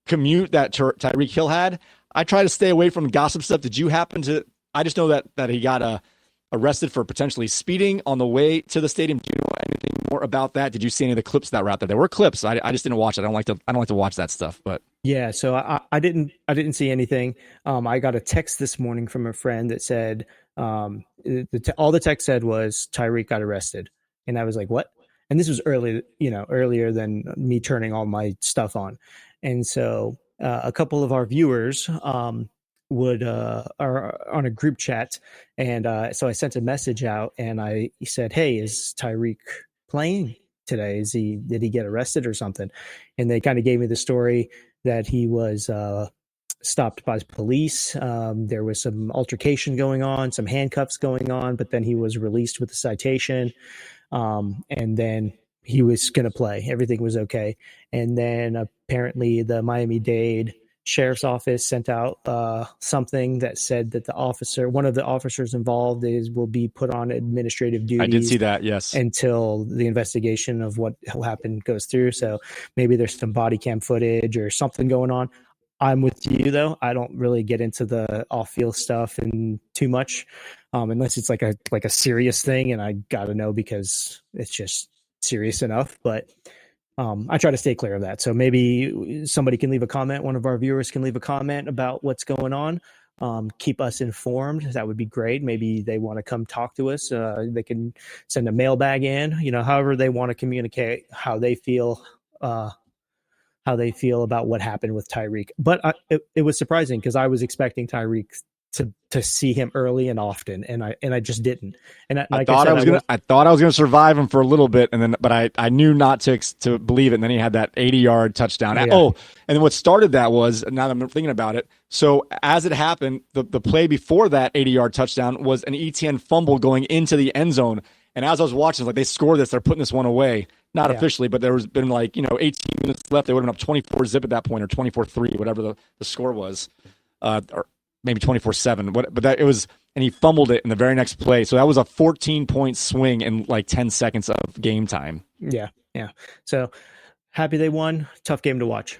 Speaker 1: commute that Tyreek Hill had? I try to stay away from gossip stuff. Did you happen to? I just know that he got arrested for potentially speeding on the way to the stadium. Do you know anything more about that? Did you see any of the clips that were out there? There were clips. I just didn't watch it. I don't like to watch that stuff. But
Speaker 3: yeah, so I didn't see anything. I got a text this morning from a friend that said all the text said was Tyreek got arrested, and I was like, what? And this was earlier than me turning all my stuff on, and so a couple of our viewers are on a group chat, and so I sent a message out and I said, hey, is Tyreek playing today? Did he get arrested or something? And they kind of gave me the story that he was stopped by police. There was some altercation going on, some handcuffs going on, but then he was released with a citation, and then he was going to play. Everything was okay. And then apparently the Miami-Dade Sheriff's Office sent out something that said that one of the officers involved will be put on administrative duties.
Speaker 1: I did see that, yes.
Speaker 3: Until the investigation of what happened goes through. So maybe there's some body cam footage or something going on. I'm with you though. I don't really get into the off-field stuff and too much, unless it's like a serious thing, and I got to know because it's just serious enough. But I try to stay clear of that. So maybe somebody can leave a comment. One of our viewers can leave a comment about what's going on. Keep us informed. That would be great. Maybe they want to come talk to us. They can send a mailbag in, however they want to communicate how they feel about what happened with Tyreek. But it was surprising because I was expecting Tyreek to see him early and often, and I just didn't. And
Speaker 1: I thought I was gonna survive him for a little bit, but I knew not to believe it. And then he had that 80-yard touchdown. Yeah. Oh, and then what started that was, now that I'm thinking about it, so as it happened, the play before that 80-yard touchdown was an ETN fumble going into the end zone. And as I was watching, they scored this, they're putting this one away. Not officially, but there was been 18 minutes left. They would have been up 24-zip at that point, or 24-3, whatever the score was. Or maybe 24-7, but it was, and he fumbled it in the very next play. So that was a 14-point swing in 10 seconds of game time.
Speaker 3: Yeah. So happy they won. Tough game to watch.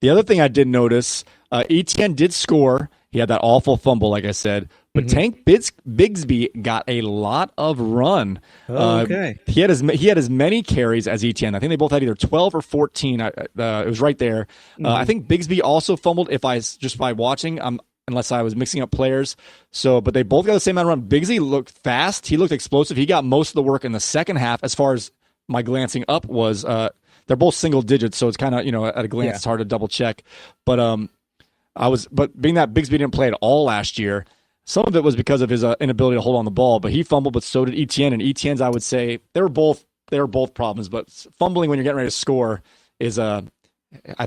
Speaker 1: The other thing I did notice, Etienne did score. He had that awful fumble, like I said, but Tank Bigsby got a lot of run.
Speaker 3: Okay.
Speaker 1: He had as many carries as Etienne. I think they both had either 12 or 14. It was right there. I think Bigsby also fumbled. Just by watching, unless I was mixing up players. So, but they both got the same amount of run. Bigsby looked fast. He looked explosive. He got most of the work in the second half. As far as my glancing up was, they're both single digits, so it's kind of at a glance it's hard to double check. But but being that Bigsby didn't play at all last year, some of it was because of his inability to hold on the ball. But he fumbled, but so did Etienne. And Etienne's, I would say, they were both problems. But fumbling when you're getting ready to score is I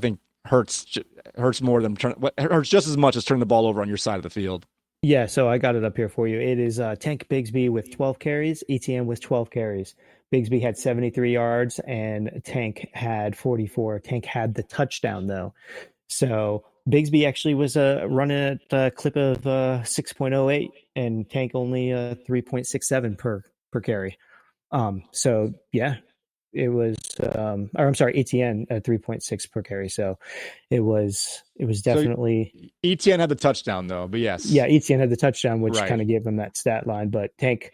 Speaker 1: think hurts more than hurts just as much as turning the ball over on your side of the field.
Speaker 3: Yeah, so I got it up here for you. It is Tank Bigsby with 12 carries, Etienne with 12 carries. Bigsby had 73 yards and Tank had 44. Tank had the touchdown though. So Bigsby actually was running at a clip of 6.08 and Tank only 3.67 per carry. So yeah. It was, Etienne at 3.6 per carry. So it was definitely.
Speaker 1: So Etienne had the touchdown though, but yes.
Speaker 3: Yeah, Etienne had the touchdown, which kind of gave him that stat line. But Tank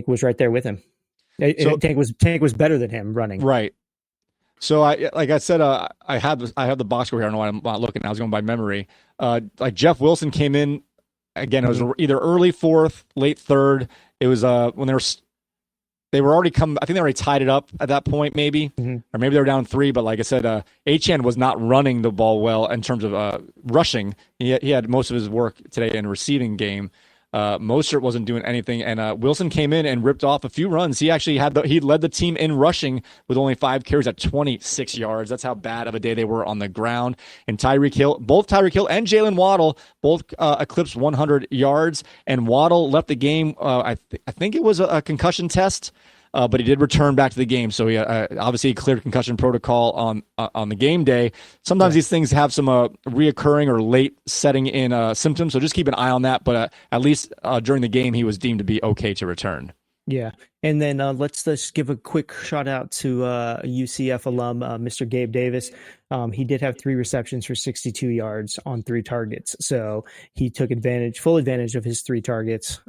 Speaker 3: was right there with him. Tank was better than him running.
Speaker 1: Right. So like I said, I have the box score here. I don't know why I'm not looking. I was going by memory. Jeff Wilson came in again. It was either early fourth, late third. It was when they were already come. I think they already tied it up at that point, maybe, or maybe they were down 3. But like I said, Achane was not running the ball well in terms of rushing. He had most of his work today in receiving game. Mostert wasn't doing anything, and Wilson came in and ripped off a few runs. He actually he led the team in rushing with only 5 carries at 26 yards. That's how bad of a day they were on the ground. And both Tyreek Hill and Jalen Waddle both eclipsed 100 yards. And Waddle left the game. I think it was a concussion test. But he did return back to the game, so he obviously cleared concussion protocol on the game day. Sometimes these things have some reoccurring or late setting in symptoms, so just keep an eye on that. But at least during the game, he was deemed to be okay to return.
Speaker 3: Yeah, and then let's just give a quick shout out to UCF alum, Mr. Gabe Davis. He did have 3 receptions for 62 yards on 3 targets, so he took full advantage of his 3 targets.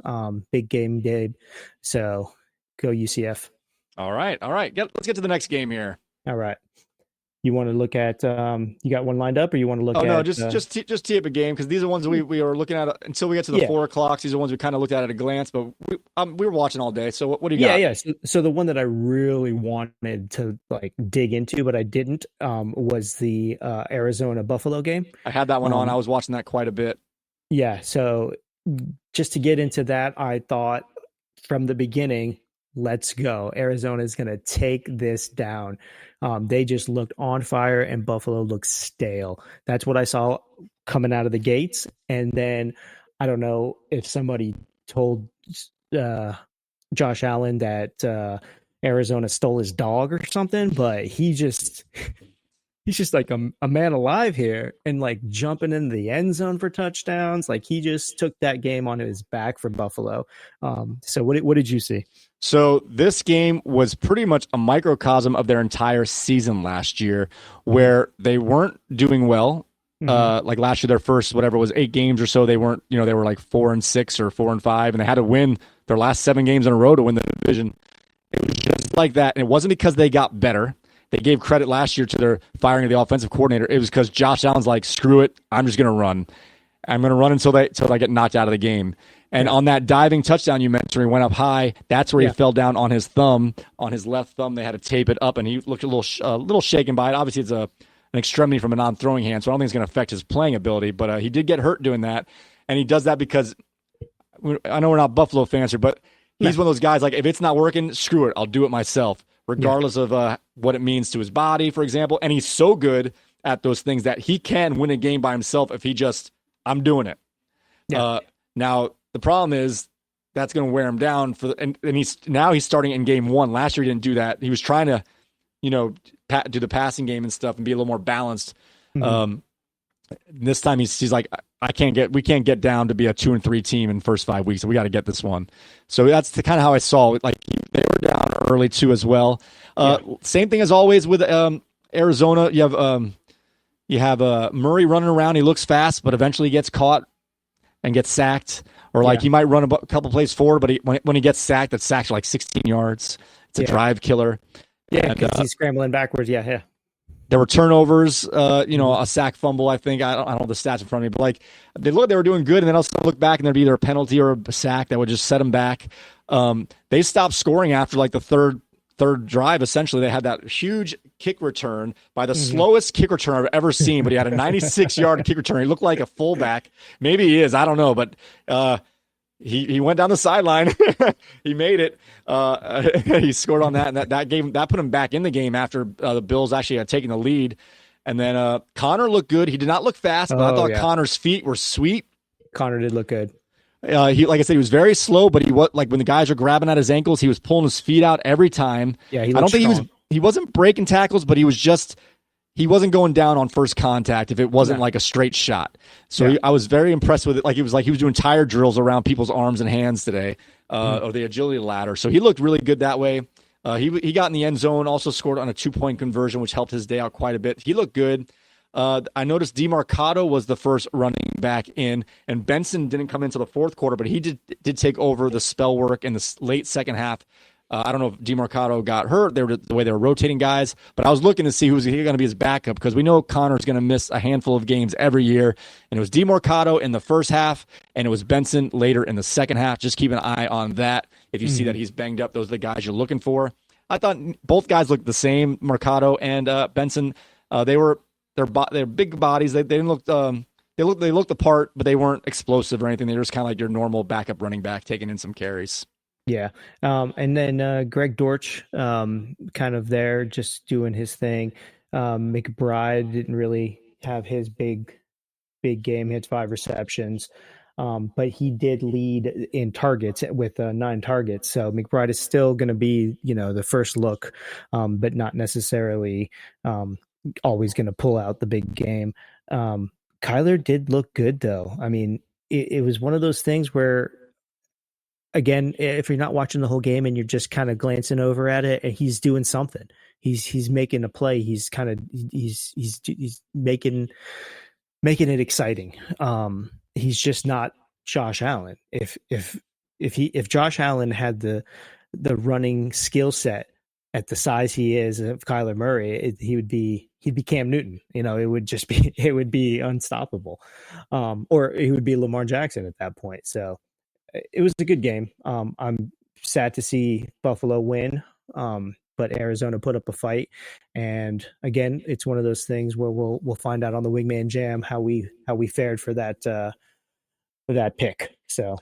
Speaker 3: Big game, Gabe. So. Go UCF.
Speaker 1: All right. Let's get to the next game here.
Speaker 3: All right. You want to look at? You got one lined up, or you want to look at?
Speaker 1: No, just tee up a game, because these are ones we are looking at until we get to the 4 o'clocks. These are ones we kind of looked at a glance, but we were watching all day. So what do you got?
Speaker 3: Yeah. So the one that I really wanted to dig into, but I didn't, was the Arizona Buffalo game.
Speaker 1: I had that one on. I was watching that quite a bit.
Speaker 3: Yeah. So just to get into that, I thought from the beginning, let's go. Arizona is going to take this down. They just looked on fire, and Buffalo looked stale. That's what I saw coming out of the gates. And then I don't know if somebody told Josh Allen that Arizona stole his dog or something, but he's just like a man alive here, and jumping into the end zone for touchdowns. He just took that game on his back for Buffalo. So what did you see?
Speaker 1: So this game was pretty much a microcosm of their entire season last year, where they weren't doing well. Like last year, their first, whatever it was, 8 games or so, they weren't, they were 4-6 or 4-5, and they had to win their last 7 games in a row to win the division. It was just like that. And it wasn't because they got better. They gave credit last year to their firing of the offensive coordinator. It was because Josh Allen's like, screw it, I'm just going to run. I'm going to run until they get knocked out of the game. And on that diving touchdown you mentioned, he went up high. That's where he fell down on his thumb, on his left thumb. They had to tape it up, and he looked a little shaken by it. Obviously, it's an extremity from a non-throwing hand, so I don't think it's going to affect his playing ability. But he did get hurt doing that, and he does that because I know we're not Buffalo fans here, but he's one of those guys, if it's not working, screw it, I'll do it myself, regardless of what it means to his body, for example. And he's so good at those things that he can win a game by himself if he just, I'm doing it. Now, the problem is that's going to wear him down and he's starting in game 1. Last year he didn't do that. He was trying to, do the passing game and stuff and be a little more balanced. This time he's like, we can't get down to be a 2-3 team in the first 5 weeks. So we got to get this one. So that's kind of how I saw it. They were down early too as well. Same thing as always with Arizona. You have Murray running around. He looks fast, but eventually he gets caught and gets sacked. Or he might run a couple plays forward, but when he gets sacked, that sack's 16 yards. It's a drive killer.
Speaker 3: Yeah, because he's scrambling backwards. Yeah.
Speaker 1: There were turnovers, a sack fumble, I think. I don't have the stats in front of me, but they were doing good, and then I'll look back, and there'd be either a penalty or a sack that would just set them back. They stopped scoring after the third drive. Essentially, they had that huge kick return by the slowest kick return I've ever seen, but he had a 96-yard kick return. He looked like a fullback. Maybe he is. I don't know, but he went down the sideline. He made it. He scored on that, and that put him back in the game after the Bills actually had taken the lead. And then Connor looked good. He did not look fast, but I thought Connor's feet were sweet.
Speaker 3: Connor did look good.
Speaker 1: He, like I said, he was very slow, but he was when the guys were grabbing at his ankles, he was pulling his feet out every time.
Speaker 3: Yeah,
Speaker 1: I don't think he wasn't breaking tackles, but he wasn't going down on first contact if it wasn't a straight shot. So I was very impressed with it. He was doing tire drills around people's arms and hands today, or the agility ladder. So he looked really good that way. He got in the end zone, also scored on a 2-point conversion, which helped his day out quite a bit. He looked good. I noticed DeMarcado was the first running back in, and Benson didn't come into the fourth quarter, but he did take over the spell work in the late second half. I don't know if DeMarcado got hurt. The way they were rotating guys, but I was looking to see who was going to be his backup, because we know Connor's going to miss a handful of games every year, and it was DeMarcado in the first half, and it was Benson later in the second half. Just keep an eye on that If you see that he's banged up, those are the guys you're looking for. I thought both guys looked the same, Mercado and Benson. They're big bodies. They didn't look they looked the part, but they weren't explosive or anything. They were just kind of like your normal backup running back taking in some carries.
Speaker 3: Yeah. And then Greg Dortch, kind of there, just doing his thing. McBride didn't really have his big game. He had 5 receptions. But he did lead in targets with 9 targets. So McBride is still going to be, the first look, but not necessarily always going to pull out the big game. Kyler did look good, though. I mean, it was one of those things where, again, if you're not watching the whole game and you're just kind of glancing over at it, he's doing something. He's making a play. He's making it exciting. He's just not Josh Allen. If Josh Allen had the running skill set at the size he is of Kyler Murray, he'd be Cam Newton. It would be unstoppable. Or he would be Lamar Jackson at that point. So it was a good game. I'm sad to see Buffalo win. But Arizona put up a fight, and again, it's one of those things where we'll find out on the Wingman Jam how we fared for that pick. So,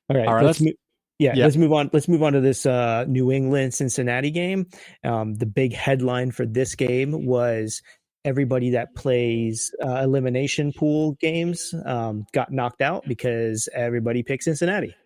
Speaker 3: all right, let's move on. Let's move on to this New England Cincinnati game. The big headline for this game was everybody that plays elimination pool games got knocked out because everybody picked Cincinnati.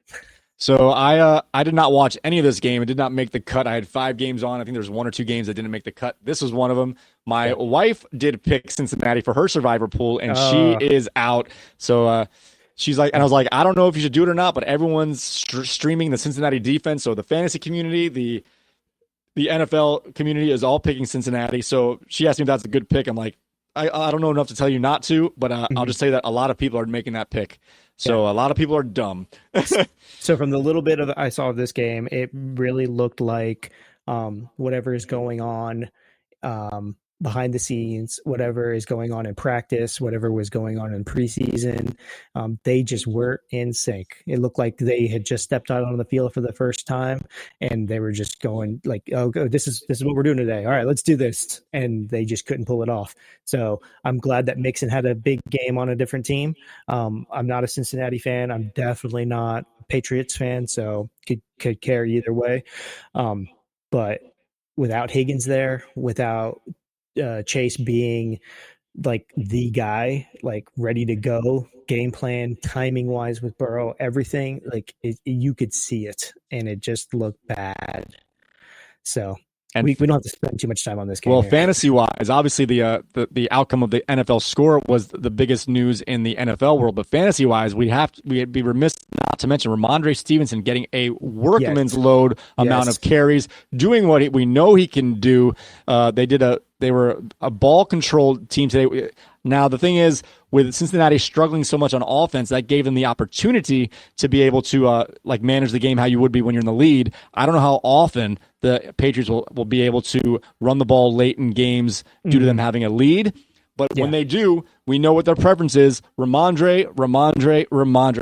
Speaker 1: So I did not watch any of this game. It did not make the cut. I had 5 games on. I think there's 1 or 2 games that didn't make the cut. This was one of them. My wife did pick Cincinnati for her survivor pool, and she is out. So she's like, and I was like, I don't know if you should do it or not, but everyone's streaming the Cincinnati defense. So the fantasy community, the NFL community is all picking Cincinnati. So she asked me if that's a good pick. I'm like, I don't know enough to tell you not to, but I'll just say that a lot of people are making that pick. So a lot of people are dumb.
Speaker 3: So from the little bit I saw of this game, it really looked like whatever is going on behind the scenes, whatever is going on in practice, whatever was going on in preseason, they just were in sync. It looked like they had just stepped out on the field for the first time, and they were just going like, "Oh, this is what we're doing today. All right, let's do this," and they just couldn't pull it off. So I'm glad that Mixon had a big game on a different team. I'm not a Cincinnati fan. I'm definitely not a Patriots fan, so could care either way. But without Higgins there, without Chase being like the guy, like ready to go, game plan, timing wise with Burrow, everything, like you could see it, and it just looked bad. So and we don't have to spend too much time on this game.
Speaker 1: Well, fantasy wise, obviously the outcome of the NFL score was the biggest news in the NFL world. But fantasy wise, we'd be remiss not to mention Ramondre Stevenson getting a workman's load amount of carries, doing what we know he can do. They were a ball controlled team today. Now, the thing is, with Cincinnati struggling so much on offense, that gave them the opportunity to be able to manage the game how you would be when you're in the lead. I don't know how often the Patriots will be able to run the ball late in games due to them having a lead. But when they do, we know what their preference is. Ramondre.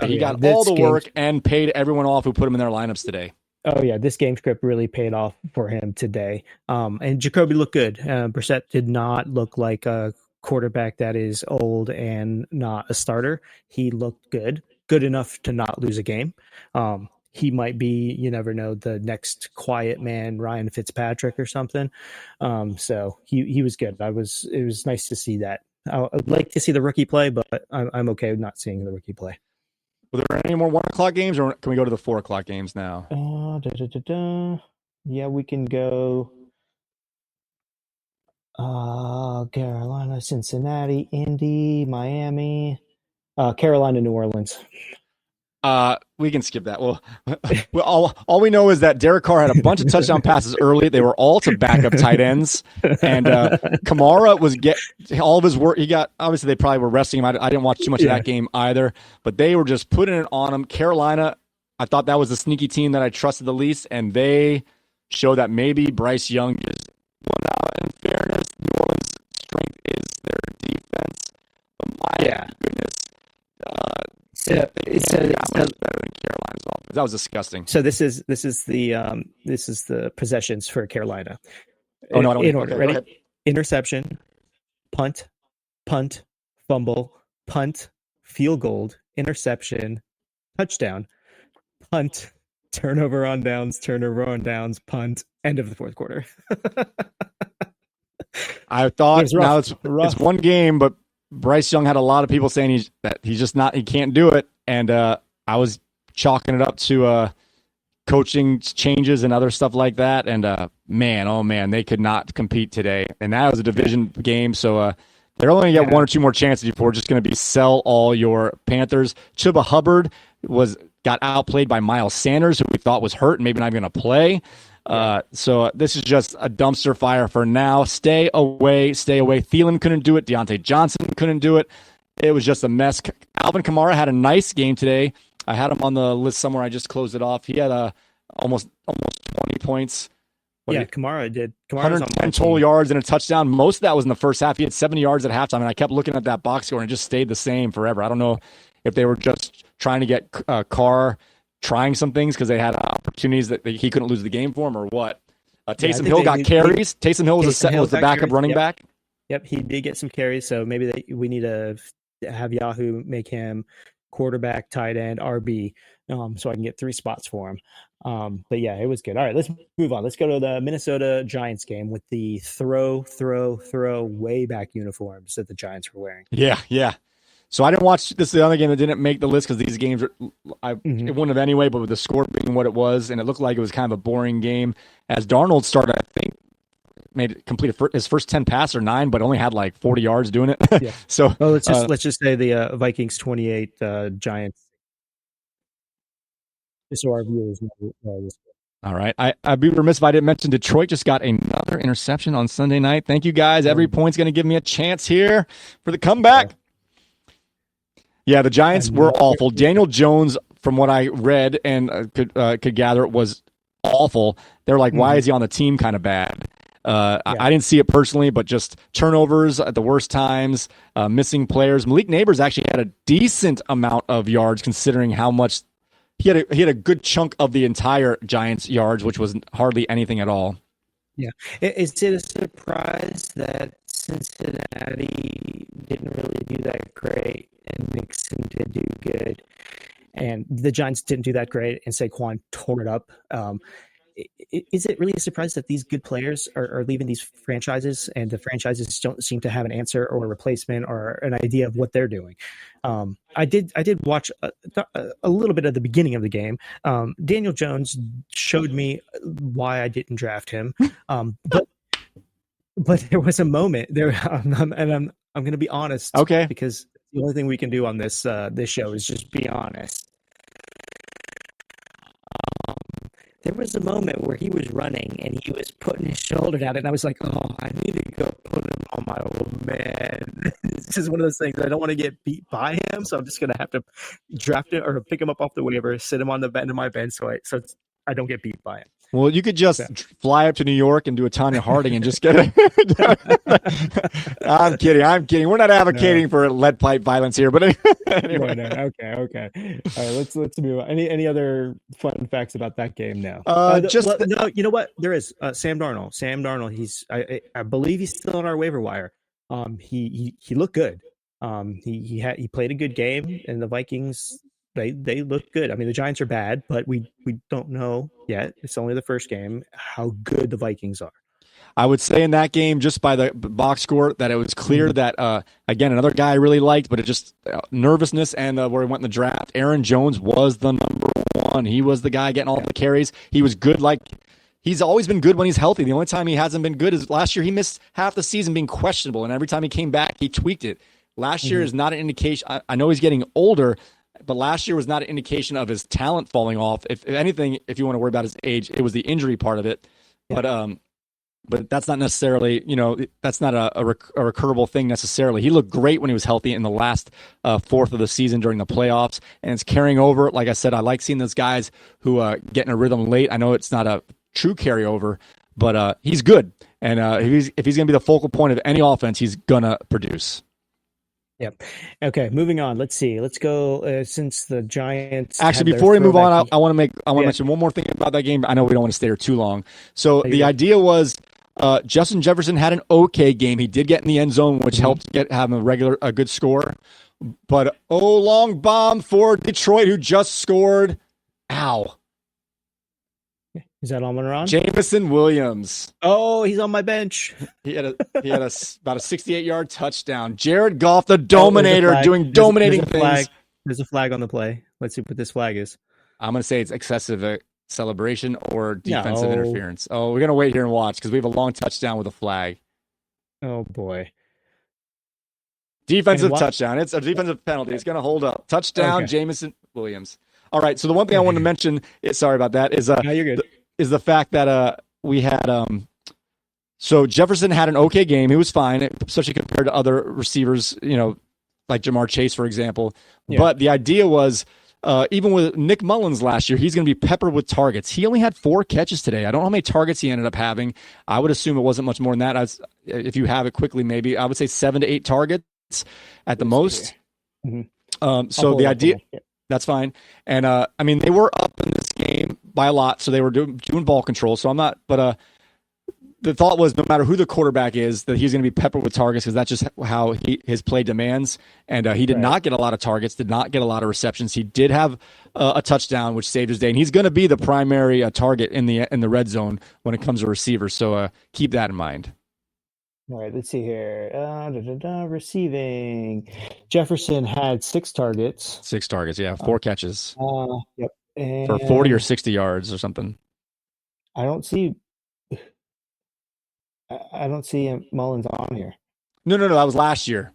Speaker 1: He got all the work and paid everyone off who put him in their lineups today.
Speaker 3: Oh, yeah, this game script really paid off for him today. And Jacoby looked good. Brissett did not look like a quarterback that is old and not a starter. He looked good enough to not lose a game. He might be, you never know, the next quiet man, Ryan Fitzpatrick or something. So he was good. It was nice to see that. I'd like to see the rookie play, but I'm okay with not seeing the rookie play.
Speaker 1: Were there any more 1 o'clock games, or can we go to the 4 o'clock games now?
Speaker 3: Yeah, we can go. Carolina, Cincinnati, Indy, Miami, Carolina, New Orleans.
Speaker 1: We can skip that. Well, all we know is that Derek Carr had a bunch of touchdown passes early. They were all to backup tight ends, and Kamara was all of his work. He got, obviously they probably were resting him. I didn't watch too much of that game either, but they were just putting it on him. Carolina, I thought that was the sneaky team that I trusted the least, and they show that maybe Bryce Young is. Well, now, in fairness, New Orleans' strength is their defense. But my goodness. It's much better than Carolina's offense. That was disgusting.
Speaker 3: So this is the possessions for Carolina.
Speaker 1: Oh no, I don't.
Speaker 3: In order.
Speaker 1: Okay,
Speaker 3: Ready? Interception, punt, fumble, punt, field goal, interception, touchdown, punt, turnover on downs, punt, end of the fourth quarter.
Speaker 1: I thought now it's
Speaker 3: rough.
Speaker 1: one game, but Bryce Young had a lot of people saying he can't do it, and I was chalking it up to coaching changes and other stuff like that. And man, they could not compete today, and that was a division game, so they're only going to get one or two more chances before it's just going to be sell all your Panthers. Chuba Hubbard got outplayed by Miles Sanders, who we thought was hurt and maybe not even going to play. So this is just a dumpster fire for now. Stay away. Thielen couldn't do it. Deontay Johnson couldn't do it. It was just a mess. Alvin Kamara had a nice game today. I had him on the list somewhere. I just closed it off. He had almost 20 points.
Speaker 3: Kamara did.
Speaker 1: 110 total yards and a touchdown. Most of that was in the first half. He had 70 yards at halftime, and I kept looking at that box score, and it just stayed the same forever. I don't know if they were just trying to get Carr trying some things because they had opportunities that he couldn't lose the game for him or what. Taysom Hill got carries. Taysom Hill was the backup running back.
Speaker 3: Yep, he did get some carries, so maybe we need to have Yahoo make him quarterback, tight end, RB, so I can get 3 spots for him. But yeah, it was good. All right, let's move on. Let's go to the Minnesota Giants game with the throw way back uniforms that the Giants were wearing.
Speaker 1: Yeah. So I didn't watch this. Is the other game that didn't make the list because these games, it wouldn't have anyway. But with the score being what it was, and it looked like it was kind of a boring game. As Darnold started, I think completed his first 10 passes or 9, but only had like 40 yards doing it.
Speaker 3: Yeah.
Speaker 1: So
Speaker 3: let's just say the Vikings 28, Giants. Just so our viewers know this.
Speaker 1: All right. I'd be remiss if I didn't mention Detroit just got another interception on Sunday night. Thank you, guys. Every point's going to give me a chance here for the comeback. Yeah, the Giants were awful. Daniel Jones, from what I read and could gather, was awful. They're like, why is he on the team kind of bad? I didn't see it personally, but just turnovers at the worst times, missing players. Malik Neighbors actually had a decent amount of yards considering how much he had a good chunk of the entire Giants yards, which was hardly anything at all.
Speaker 3: Yeah. Is it a surprise that Cincinnati didn't really do that great and Mixon did do good and the Giants didn't do that great and Saquon tore it up? Is it really a surprise that these good players are leaving these franchises and the franchises don't seem to have an answer or a replacement or an idea of what they're doing? I did watch a little bit of the beginning of the game. Daniel Jones showed me why I didn't draft him, but there was a moment there, and I'm going to be honest,
Speaker 1: okay?
Speaker 3: Because the only thing we can do on this show is just be honest. There was a moment where he was running and he was putting his shoulder down, and I was like, "Oh, I need to go put him on my old man." It's just one of those things. I don't want to get beat by him, so I'm just gonna have to draft him or pick him up off the waiver, sit him on the end of my bench, so I don't get beat by him.
Speaker 1: Well, you could just fly up to New York and do a Tanya Harding and just get it. I'm kidding. We're not advocating for lead pipe violence here, but anyway.
Speaker 3: No. Okay. All right, let's move on. Any other fun facts about that game now? No. You know what? There is Sam Darnold. He's I believe he's still on our waiver wire. He looked good. He played a good game, and the Vikings. They look good. I mean, the Giants are bad, but we don't know yet. It's only the first game how good the Vikings are.
Speaker 1: I would say in that game, just by the box score, that it was clear that, again, another guy I really liked, but it just nervousness and where he went in the draft. Aaron Jones was the number one. He was the guy getting all the carries. He was good. He's always been good when he's healthy. The only time he hasn't been good is last year. He missed half the season being questionable, and every time he came back, he tweaked it. Last year is not an indication. I know he's getting older, but last year was not an indication of his talent falling off. If anything, if you want to worry about his age, it was the injury part of it. Yeah. But that's not necessarily, that's not a recurable thing necessarily. He looked great when he was healthy in the last fourth of the season during the playoffs, and it's carrying over. Like I said, I like seeing those guys who get in a rhythm late. I know it's not a true carryover, but he's good. And if he's going to be the focal point of any offense, he's going to produce.
Speaker 3: Yep. Okay, moving on. Let's see. Let's go since the Giants.
Speaker 1: Actually, before we move on, I want to mention one more thing about that game. I know we don't want to stay here too long. So the idea was Justin Jefferson had an okay game. He did get in the end zone, which helped have a good score. But long bomb for Detroit, who just scored. Ow.
Speaker 3: Is that Amon-Ra?
Speaker 1: Jameson Williams.
Speaker 3: Oh, he's on my bench.
Speaker 1: He had about a 68-yard touchdown. Jared Goff, the Dominator, doing dominating things.
Speaker 3: There's a flag on the play. Let's see what this flag is.
Speaker 1: I'm going to say it's excessive celebration or defensive interference. Oh, we're going to wait here and watch because we have a long touchdown with a flag.
Speaker 3: Oh, boy.
Speaker 1: Defensive touchdown. It's a defensive penalty. It's going to hold up. Touchdown, Jameson Williams. All right, so the one thing I wanted to mention, sorry about that, is
Speaker 3: no, you're good.
Speaker 1: Is the fact that we had so Jefferson had an okay game. He was fine, especially compared to other receivers, like Jamar Chase, for example. Yeah. But the idea was even with Nick Mullins last year, he's going to be peppered with targets. He only had 4 catches today. I don't know how many targets he ended up having. I would assume it wasn't much more than that. If you have it quickly, maybe I would say 7 to 8 targets at the most. Mm-hmm. So the idea. That's fine. And, they were up in this game by a lot, so they were doing ball control. So I'm not – but the thought was no matter who the quarterback is, that he's going to be peppered with targets because that's just how his play demands. And he did not get a lot of targets, did not get a lot of receptions. He did have a touchdown, which saved his day. And he's going to be the primary target in the red zone when it comes to receivers. So keep that in mind.
Speaker 3: All right, let's see here. Receiving. Jefferson had 6 targets.
Speaker 1: 6 targets, yeah. 4 catches.
Speaker 3: Yep. And
Speaker 1: for 40 or 60 yards or something.
Speaker 3: I don't see Mullins on here.
Speaker 1: No. That was last year.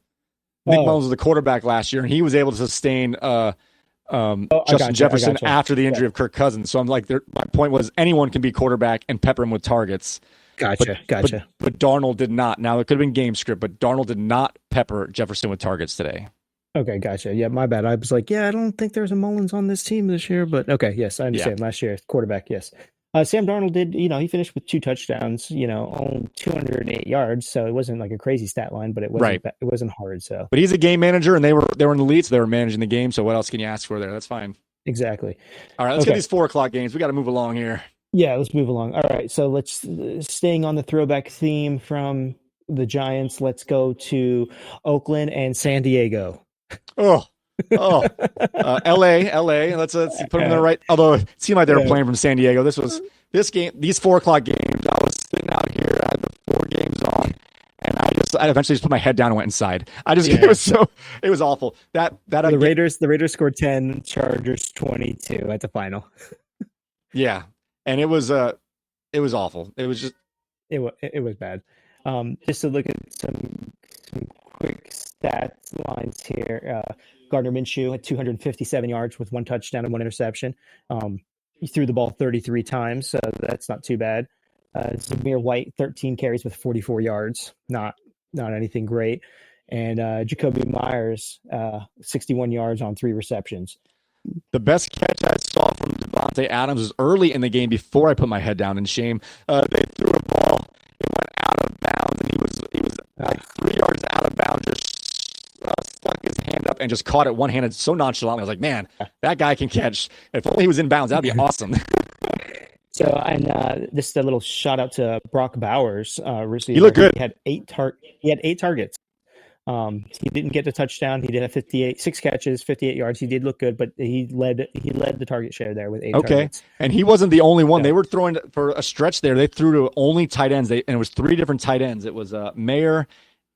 Speaker 1: Nick Mullins was the quarterback last year, and he was able to sustain Justin Jefferson after the injury of Kirk Cousins. So I'm like, my point was anyone can be quarterback and pepper him with targets.
Speaker 3: Gotcha.
Speaker 1: But Darnold did not. Now, it could have been game script, but Darnold did not pepper Jefferson with targets today.
Speaker 3: Okay, gotcha. Yeah, my bad. I was like, I don't think there's a Mullins on this team this year, but okay, yes, I understand. Yeah. Last year, quarterback, yes. Sam Darnold did, he finished with 2 touchdowns, only 208 yards, so it wasn't like a crazy stat line, but it wasn't it wasn't hard. So,
Speaker 1: but he's a game manager, and they were in the lead, so they were managing the game. So what else can you ask for there? That's fine.
Speaker 3: Exactly.
Speaker 1: All right, let's get these 4:00 games. We got to move along here.
Speaker 3: Yeah, let's move along. All right, so let's staying on the throwback theme from the Giants. Let's go to Oakland and San Diego.
Speaker 1: LA. Let's put them in the right. Although it seemed like they were playing from San Diego. These 4:00 games. I was sitting out here. I had the 4 games on, and I eventually just put my head down and went inside. It was awful. The
Speaker 3: Raiders scored 10, Chargers 22 at the final.
Speaker 1: Yeah. And it was awful. It was just
Speaker 3: it was bad. Just to look at some quick stats lines here. Gardner Minshew had 257 yards with 1 touchdown and 1 interception. He threw the ball 33 times, so that's not too bad. Zamir White 13 carries with 44 yards. Not anything great. And Jacoby Myers 61 yards on 3 receptions.
Speaker 1: The best catch I saw from Devontae Adams was early in the game before I put my head down in shame. They threw a ball. It went out of bounds, and he was like 3 yards out of bounds, just stuck his hand up and just caught it one-handed so nonchalantly. I was like, man, that guy can catch. If only he was in bounds, that'd be awesome.
Speaker 3: So, and this is a little shout out to Brock Bowers, receiver.
Speaker 1: He looked good.
Speaker 3: He had 8 targets. He didn't get the touchdown. He did have 6 catches, 58 yards. He did look good, but he led the target share there with 8 targets.
Speaker 1: And he wasn't the only one. They were throwing for a stretch there. They threw to only tight ends. And it was 3 different tight ends. It was Mayer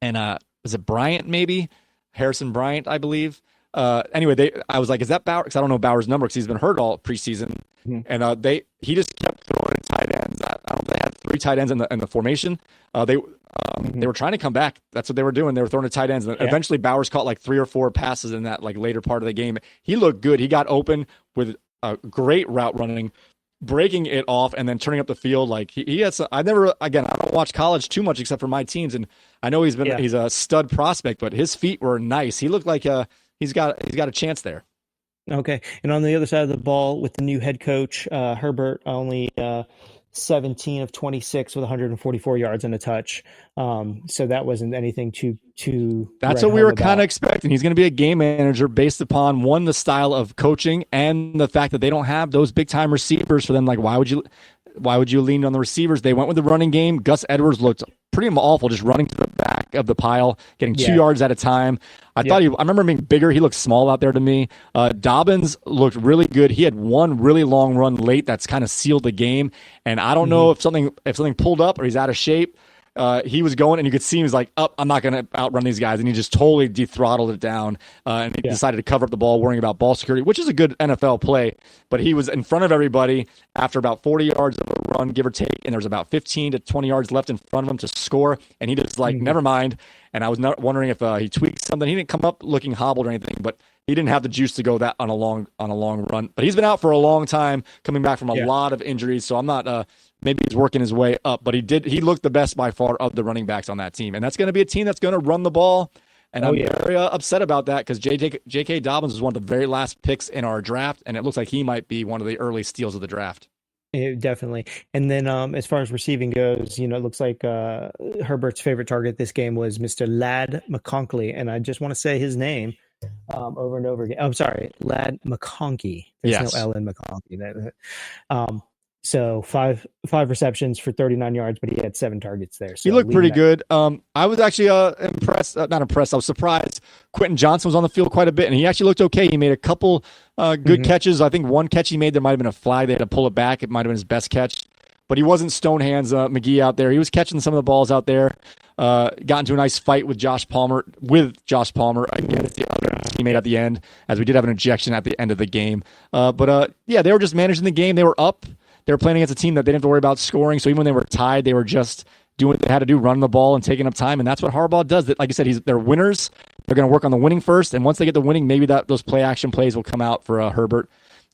Speaker 1: and was it Bryant maybe? Harrison Bryant, I believe. Anyway, I was like, is that Bowers? Because I don't know Bowers' number because he's been hurt all preseason. Mm-hmm. And he just kept throwing tight ends. I don't know, they had 3 tight ends in the formation. They were trying to come back. That's what they were doing. They were throwing to tight ends. And eventually Bowers caught like 3 or 4 passes in that like later part of the game. He looked good. He got open with a great route running, breaking it off and then turning up the field. Like he has, I don't watch college too much except for my teams. And I know he's a stud prospect, but his feet were nice. He looked like he's got a chance there.
Speaker 3: Okay. And on the other side of the ball with the new head coach, Herbert only 17 of 26 with 144 yards and a touch. So that wasn't anything too
Speaker 1: That's what we were kind of expecting. He's going to be a game manager based upon, one, the style of coaching and the fact that they don't have those big time receivers for them. Like, why would you lean on the receivers? They went with the running game. Gus Edwards looked pretty awful, just running to the back of the pile, getting 2 yards at a time. I remember him being bigger. He looked small out there to me. Dobbins looked really good. He had one really long run late that's kind of sealed the game. And I don't know if something pulled up or he's out of shape. He was going, and you could see he was like, I'm not going to outrun these guys. And he just totally dethrottled it down. And he decided to cover up the ball, worrying about ball security, which is a good NFL play. But he was in front of everybody after about 40 yards of a run, give or take. And there was about 15 to 20 yards left in front of him to score. And he just never mind. And I was not wondering if he tweaked something. He didn't come up looking hobbled or anything, but he didn't have the juice to go that on a long run. But he's been out for a long time, coming back from a lot of injuries. So I'm not. Maybe he's working his way up, but he looked the best by far of the running backs on that team. And that's going to be a team that's going to run the ball. And I'm very upset about that because J.K. Dobbins was one of the very last picks in our draft, and it looks like he might be one of the early steals of the draft.
Speaker 3: Definitely. And then as far as receiving goes, it looks like Herbert's favorite target this game was Mr. Ladd McConkey. And I just want to say his name over and over again. I'm sorry, Ladd McConkey. There's no L in McConkey. So five receptions for 39 yards, but he had 7 targets there. So
Speaker 1: he looked pretty good. I was actually not impressed. I was surprised. Quentin Johnson was on the field quite a bit, and he actually looked okay. He made a couple good catches. I think one catch he made, there might have been a flag. They had to pull it back. It might have been his best catch. But he wasn't stone hands McGee out there. He was catching some of the balls out there. Got into a nice fight with Josh Palmer against the other teammate at the end, as we did have an ejection at the end of the game. But they were just managing the game. They were up. They were playing against a team that they didn't have to worry about scoring. So even when they were tied, they were just doing what they had to do, running the ball and taking up time. And that's what Harbaugh does. Like you said, they're winners. They're going to work on the winning first. And once they get the winning, maybe those play action plays will come out for Herbert.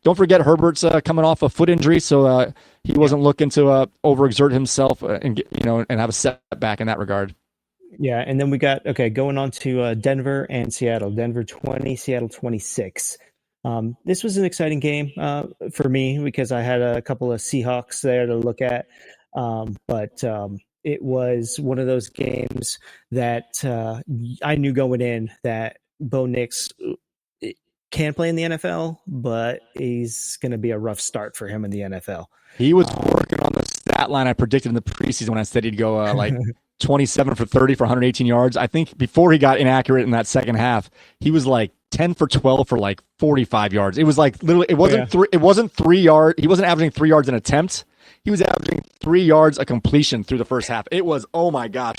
Speaker 1: Don't forget Herbert's coming off a foot injury, so he wasn't looking to overexert himself and have a setback in that regard.
Speaker 3: Yeah, and then we got going on to Denver and Seattle. Denver 20, Seattle 26. This was an exciting game for me because I had a couple of Seahawks there to look at, but it was one of those games that I knew going in that Bo Nix can play in the NFL, but he's going to be a rough start for him in the NFL.
Speaker 1: He was working on the stat line I predicted in the preseason when I said he'd go like 27 for 30 for 118 yards. I think before he got inaccurate in that second half, he was like 10 for 12 for like 45 yards. It was like literally, it wasn't 3 yards. He wasn't averaging 3 yards an attempt. He was averaging 3 yards a completion through the first half. It was, oh my gosh.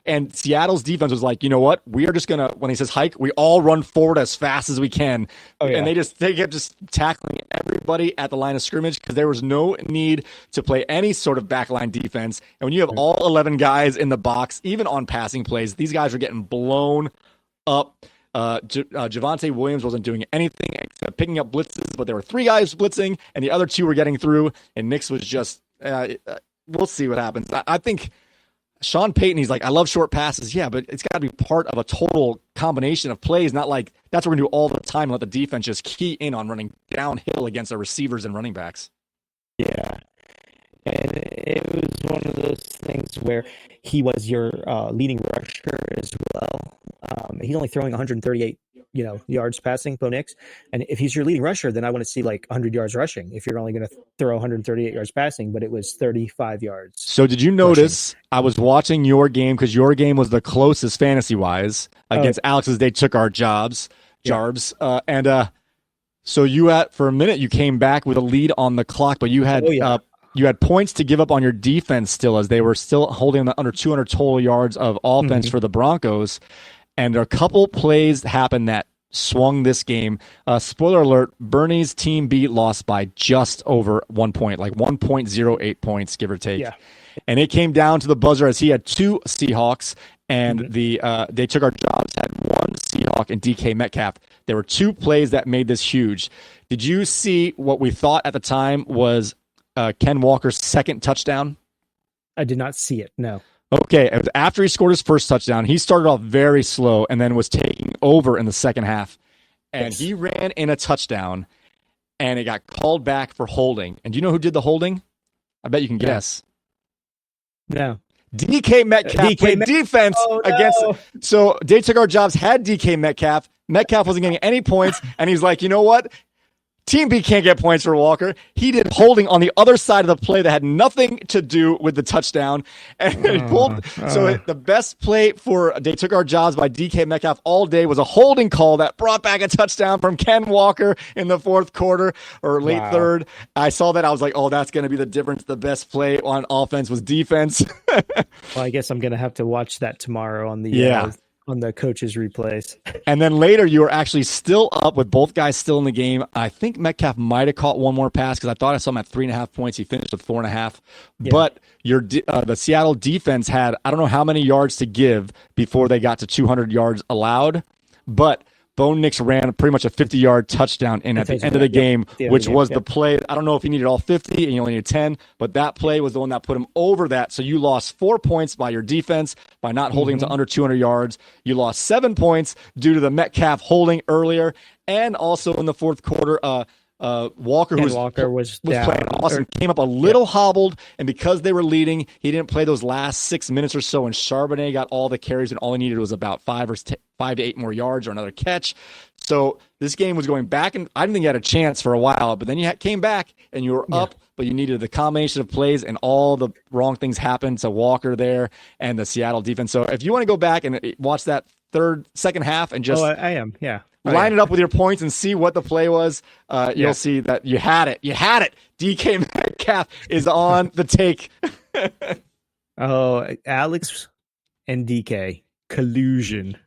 Speaker 1: And Seattle's defense was like, you know what? We are just going to, when he says hike, we all run forward as fast as we can. And they kept just tackling everybody at the line of scrimmage because there was no need to play any sort of backline defense. And when you have all 11 guys in the box, even on passing plays, these guys are getting blown up. Javonte Williams wasn't doing anything except picking up blitzes, but there were 3 guys blitzing, and the other 2 were getting through, and Nix was just, we'll see what happens. I think Sean Payton, he's like, I love short passes. Yeah, but it's got to be part of a total combination of plays, not like that's what we're going to do all the time and let the defense just key in on running downhill against our receivers and running backs.
Speaker 3: Yeah. And it was one of those things where he was your leading rusher as well. He's only throwing 138, yards passing, Bo Nix. And if he's your leading rusher, then I want to see like 100 yards rushing. If you're only going to throw 138 yards passing, but it was 35 yards.
Speaker 1: So did you notice? Rushing. I was watching your game because your game was the closest fantasy wise against Alex's. They took our jarbs. So you for a minute you came back with a lead on the clock, but you had. You had points to give up on your defense still, as they were still holding under 200 total yards of offense for the Broncos. And a couple plays happened that swung this game. Spoiler alert, Bernie's team lost by just over 1 point, like 1.08 points, give or take. Yeah. And it came down to the buzzer as he had 2 Seahawks, and they took our jobs, had 1 Seahawk and DK Metcalf. There were 2 plays that made this huge. Did you see what we thought at the time was Ken Walker's second touchdown?
Speaker 3: I did not see it, no.
Speaker 1: Okay, it was after he scored his first touchdown. He started off very slow and then was taking over in the second half. And he ran in a touchdown, and it got called back for holding. And do you know who did the holding? I bet you can guess.
Speaker 3: No.
Speaker 1: DK Metcalf played defense against. So They Took Our Jobs had DK Metcalf. Metcalf wasn't getting any points, and he's like, you know what? Team B can't get points for Walker. He did holding on the other side of the play that had nothing to do with the touchdown. And he pulled. So the best play for They Took Our Jobs by DK Metcalf all day was a holding call that brought back a touchdown from Ken Walker in the fourth quarter or late third. I saw that. I was like, oh, that's going to be the difference. The best play on offense was defense.
Speaker 3: Well, I guess I'm going to have to watch that tomorrow on the on the coaches' replays.
Speaker 1: And then later, you were actually still up with both guys still in the game. I think Metcalf might have caught one more pass because I thought I saw him at 3.5 points. He finished with 4.5. Yeah. But the Seattle defense had, I don't know how many yards to give before they got to 200 yards allowed, but Bo Nix ran pretty much a 50-yard touchdown in at the end of the game, which was the play. I don't know if he needed all 50 and he only needed 10, but that play was the one that put him over that. So you lost 4 points by your defense by not holding him to under 200 yards. You lost 7 points due to the Metcalf holding earlier, and also in the fourth quarter, Walker was playing awesome. Came up a little hobbled, and because they were leading, he didn't play those last 6 minutes or so, and Charbonnet got all the carries, and all he needed was about 5 to 8 more yards or another catch. So this game was going back, and I didn't think you had a chance for a while, but then you came back, and you were up, but you needed the combination of plays, and all the wrong things happened to Walker there and the Seattle defense. So if you want to go back and watch that second half and just
Speaker 3: I am, yeah.
Speaker 1: Line it up with your points and see what the play was. You'll see that you had it. You had it. DK Metcalf is on the take.
Speaker 3: Oh, Alex and DK collusion.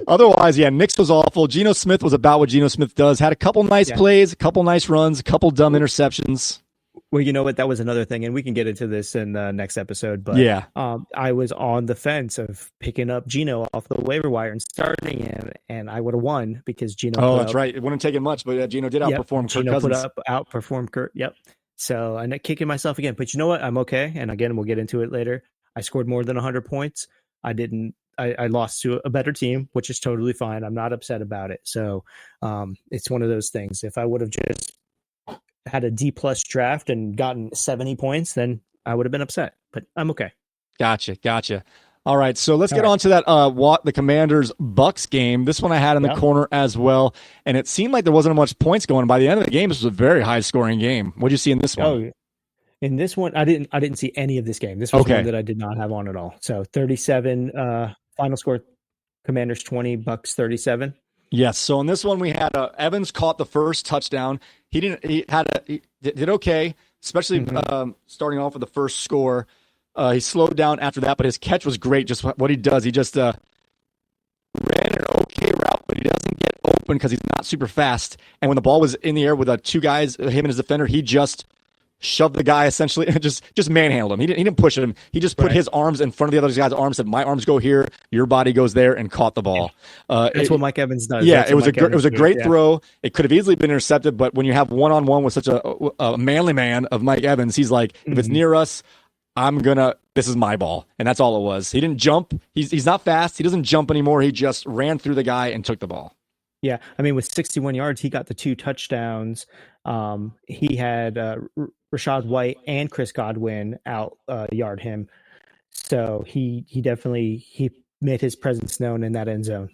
Speaker 1: Otherwise, Nix was awful. Geno Smith was about what Geno Smith does. Had a couple nice plays, a couple nice runs, a couple dumb interceptions.
Speaker 3: Well, you know what? That was another thing, and we can get into this in the next episode. But I was on the fence of picking up Geno off the waiver wire and starting him, and I would have won because Geno.
Speaker 1: Oh, that's right. It wouldn't have taken much, but Geno did outperform Kirk Cousins.
Speaker 3: Outperformed Kirk. Yep. So I'm kicking myself again, but you know what? I'm okay. And again, we'll get into it later. I scored more than 100 points. I lost to a better team, which is totally fine. I'm not upset about it. So it's one of those things. If I would have just had a D+ draft and gotten 70 points, then I would have been upset, but I'm okay.
Speaker 1: Gotcha. All right. So let's get on to that, the Commanders Bucks game. This one I had in the corner as well. And it seemed like there wasn't much points going. By the end of the game, this was a very high scoring game. What did you see in this one?
Speaker 3: Oh, in this one, I didn't see any of this game. This was one that I did not have on at all. So 37, final score, Commanders 20, Bucks 37.
Speaker 1: Yes. So in this one, we had Evans caught the first touchdown. He did okay, especially starting off with the first score. He slowed down after that, but his catch was great. Just what he does, he just ran an okay route, but he doesn't get open because he's not super fast. And when the ball was in the air with two guys, him and his defender, he just shoved the guy essentially, just manhandled him. He didn't push him. He just put his arms in front of the other guy's arms, said, my arms go here, your body goes there, and caught the ball.
Speaker 3: That's what Mike Evans does.
Speaker 1: Yeah, it was a great throw. It could have easily been intercepted, but when you have one-on-one with such a manly man of Mike Evans, he's like, if it's near us, this is my ball. And that's all it was. He didn't jump. He's not fast. He doesn't jump anymore. He just ran through the guy and took the ball.
Speaker 3: Yeah, I mean, with 61 yards, he got the 2 touchdowns. He had Rashad White and Chris Godwin out yard him. So he definitely made his presence known in that end zone.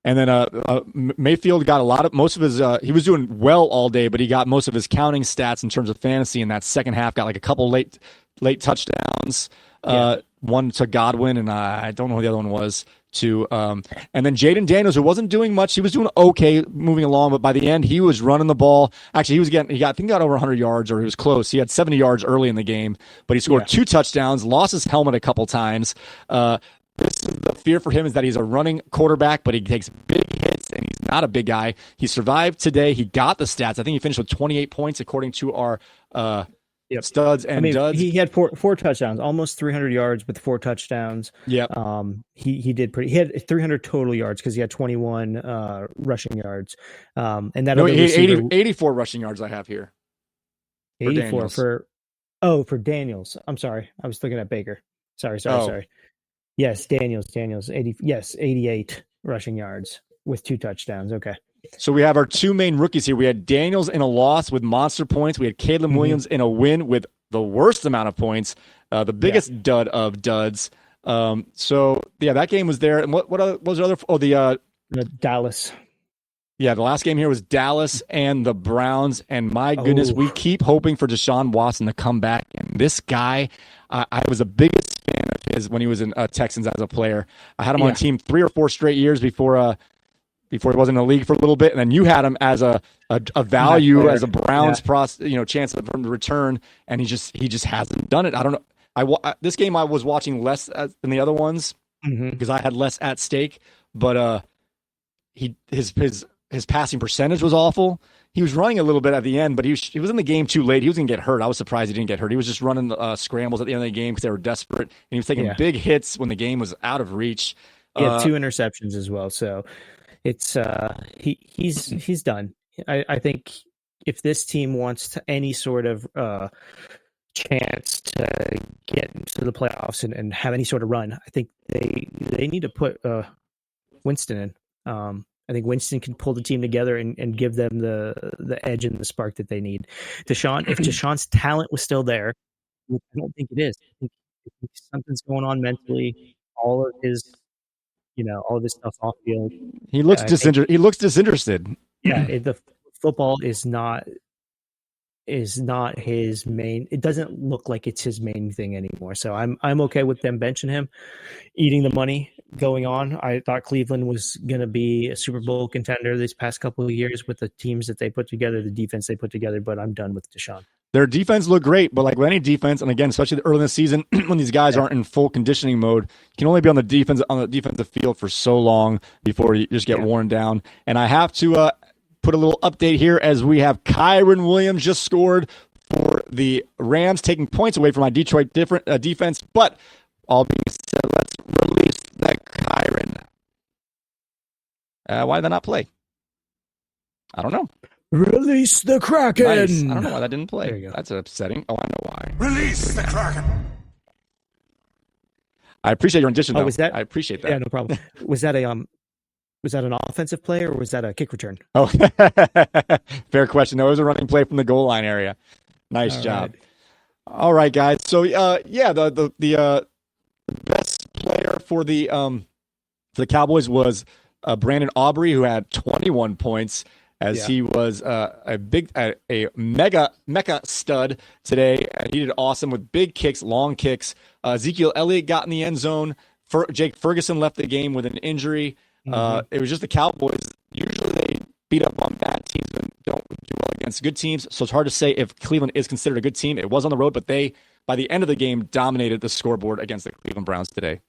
Speaker 1: And then Mayfield got most of his he was doing well all day, but he got most of his counting stats in terms of fantasy in that second half. Got like a couple late touchdowns. One to Godwin, and I don't know who the other one was to. And then Jaden Daniels, who wasn't doing much, he was doing okay moving along, but by the end he was running the ball. Actually, he got over 100 yards, or he was close. He had 70 yards early in the game, but he scored 2 touchdowns, lost his helmet a couple times. The fear for him is that he's a running quarterback, but he takes big hits, and he's not a big guy. He survived today. He got the stats. I think he finished with 28 points according to our studs and duds.
Speaker 3: He had four touchdowns, almost 300 yards with 4 touchdowns.
Speaker 1: Yep.
Speaker 3: He did pretty. He had 300 total yards because he had 21 rushing yards. And that
Speaker 1: he had 84 rushing yards I have here.
Speaker 3: 84 for Daniels. I'm sorry. I was looking at Baker. Sorry. Yes, Daniels 88 rushing yards with 2 touchdowns. Okay.
Speaker 1: So we have our two main rookies here. We had Daniels in a loss with monster points. We had Caleb Williams in a win with the worst amount of points, the biggest dud of duds. So yeah, that game was there. And what was the other? Oh, the
Speaker 3: Dallas.
Speaker 1: Yeah, the last game here was Dallas and the Browns. And my goodness, we keep hoping for Deshaun Watson to come back. And this guy, I was the biggest fan of his when he was in Texans as a player. I had him on a team 3 or 4 straight years before he wasn't in the league for a little bit. And then you had him as a value, as a Browns chance for him to return. And he just hasn't done it. I don't know. This game I was watching less than the other ones because I had less at stake. But his passing percentage was awful. He was running a little bit at the end, but he was in the game too late. He was going to get hurt. I was surprised he didn't get hurt. He was just running scrambles at the end of the game because they were desperate. And he was taking big hits when the game was out of reach.
Speaker 3: He had 2 interceptions as well. So it's he's done. I think if this team wants any sort of chance to get into the playoffs and have any sort of run, I think they need to put Winston in. I think Winston can pull the team together and give them the edge and the spark that they need. If Deshaun's talent was still there, I don't think it is. I think something's going on mentally. All of his stuff off field.
Speaker 1: He looks disinterested. He looks disinterested.
Speaker 3: Yeah, the football is not his main. It doesn't look like it's his main thing anymore. So I'm okay with them benching him, eating the money going on. I thought Cleveland was going to be a Super Bowl contender these past couple of years with the teams that they put together, the defense they put together, but I'm done with Deshaun.
Speaker 1: Their defense looked great, but like with any defense, and again, especially early in the season when these guys aren't in full conditioning mode, you can only be on the defensive field for so long before you just get worn down. And I have to put a little update here as we have Kyren Williams just scored for the Rams, taking points away from my Detroit defense. But all being said, let's release the Kyren. Why did that not play? I don't know.
Speaker 3: Release the Kraken.
Speaker 1: Nice. I don't know why that didn't play.
Speaker 3: There you go.
Speaker 1: That's upsetting. Oh, I know why.
Speaker 2: Release the Kraken.
Speaker 1: I appreciate your rendition, though.
Speaker 3: Was that?
Speaker 1: I appreciate that.
Speaker 3: Yeah, no problem. Was that an offensive play or was that a kick return?
Speaker 1: Oh, fair question. No, it was a running play from the goal line area. Nice job.
Speaker 3: Right.
Speaker 1: All right, guys. So, the best player for the Cowboys was Brandon Aubrey, who had 21 points. He was a Mecha Stud today. He did awesome with big kicks, long kicks. Ezekiel Elliott got in the end zone. Jake Ferguson left the game with an injury. It was just the Cowboys. Usually they beat up on bad teams and don't do well against good teams. So it's hard to say if Cleveland is considered a good team. It was on the road, but they, by the end of the game, dominated the scoreboard against the Cleveland Browns today.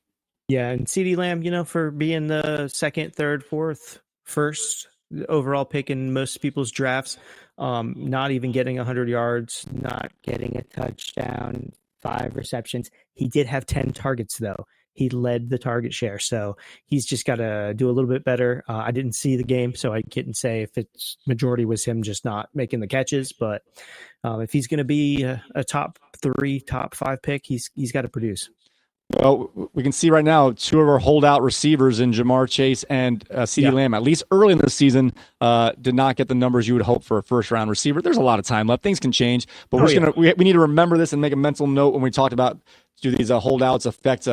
Speaker 3: Yeah, and CeeDee Lamb, for being the second, third, fourth, first overall pick in most people's drafts, not even getting 100 yards, not getting a touchdown, 5 receptions. He did have 10 targets, though. He led the target share, so he's just got to do a little bit better. I didn't see the game, so I couldn't say if it's majority was him just not making the catches. But if he's going to be a top 3, top 5 pick, he's got to produce.
Speaker 1: Well, we can see right now 2 of our holdout receivers in Jamar Chase and CeeDee Lamb, at least early in the season, did not get the numbers you would hope for a first-round receiver. There's a lot of time left. Things can change, but we need to remember this and make a mental note when we talked about do these holdouts affect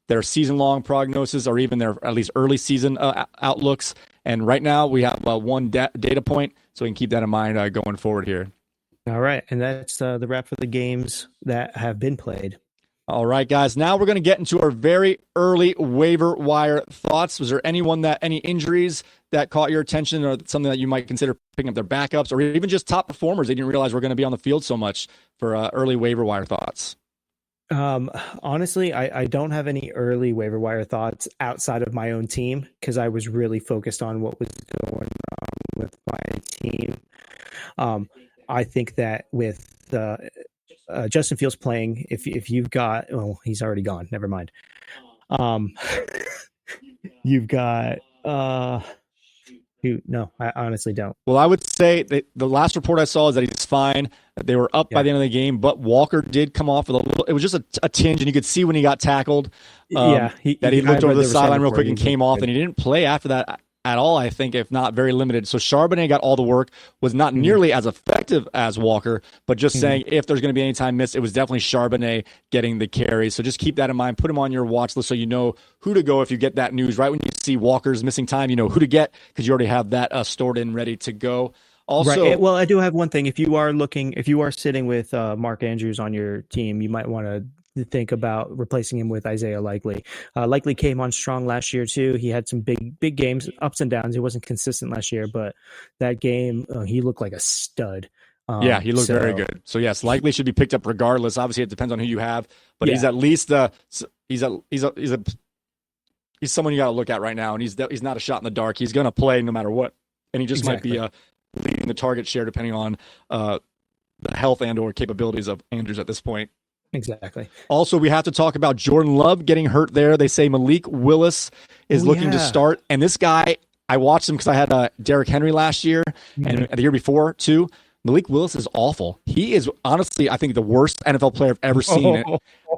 Speaker 1: their season-long prognosis or even their at least early season outlooks. And right now we have one data point, so we can keep that in mind going forward here.
Speaker 3: All right, and that's the wrap for the games that have been played.
Speaker 1: All right, guys. Now we're going to get into our very early waiver wire thoughts. Was there any injuries that caught your attention or something that you might consider picking up their backups or even just top performers they didn't realize were going to be on the field so much for early waiver wire thoughts?
Speaker 3: Honestly, I don't have any early waiver wire thoughts outside of my own team because I was really focused on what was going on with my team. I think that with Justin Fields playing, if you've got, he's already gone. Never mind. You've got, no, I honestly don't.
Speaker 1: Well, I would say that the last report I saw is that he's fine. They were up by the end of the game, but Walker did come off with a little, it was just a tinge, and you could see when he got tackled, he looked over the sideline real quick and came off, and he didn't play after that. at all, I think, if not very limited. So Charbonnet got all the work, was not nearly as effective as Walker, but just saying if there's going to be any time missed, it was definitely Charbonnet getting the carry. So just keep that in mind. Put him on your watch list so you know who to go if you get that news. Right when you see Walker's missing time, you know who to get because you already have that stored in ready to go. Also,
Speaker 3: right. Well, I do have one thing. If you are sitting with Mark Andrews on your team, you might want to think about replacing him with Isaiah Likely. Likely came on strong last year too. He had some big games, ups and downs. He wasn't consistent last year, but that game he looked like a stud.
Speaker 1: Yeah, he looked very good. So yes, Likely should be picked up regardless. Obviously, it depends on who you have, but he's at least he's someone you got to look at right now, and he's not a shot in the dark. He's going to play no matter what, and he just might be leading the target share depending on the health and or capabilities of Andrews at this point.
Speaker 3: Exactly.
Speaker 1: Also, we have to talk about Jordan Love getting hurt there. They say Malik Willis is looking to start. And this guy, I watched him because I had Derrick Henry last year and the year before too. Malik Willis is awful. He is honestly, I think, the worst NFL player I've ever seen.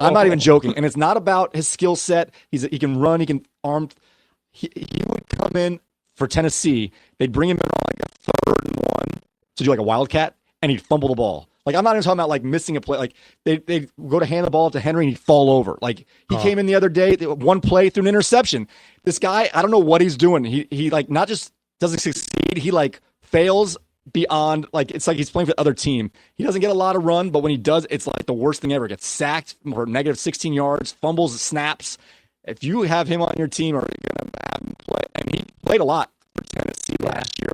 Speaker 1: I'm not even joking. And it's not about his skill set. He can run. He can arm. He would come in for Tennessee. They'd bring him in on like a 3rd and 1 to do like a wildcat, and he'd fumble the ball. Like, I'm not even talking about like missing a play. Like they go to hand the ball to Henry and he'd fall over. Like he came in the other day, one play through an interception. This guy, I don't know what he's doing. He like not just doesn't succeed, he like fails beyond, like it's like he's playing for the other team. He doesn't get a lot of run, but when he does, it's like the worst thing ever. Gets sacked for negative 16 yards, fumbles, snaps. If you have him on your team, are you gonna have him play? And he played a lot for Tennessee last year.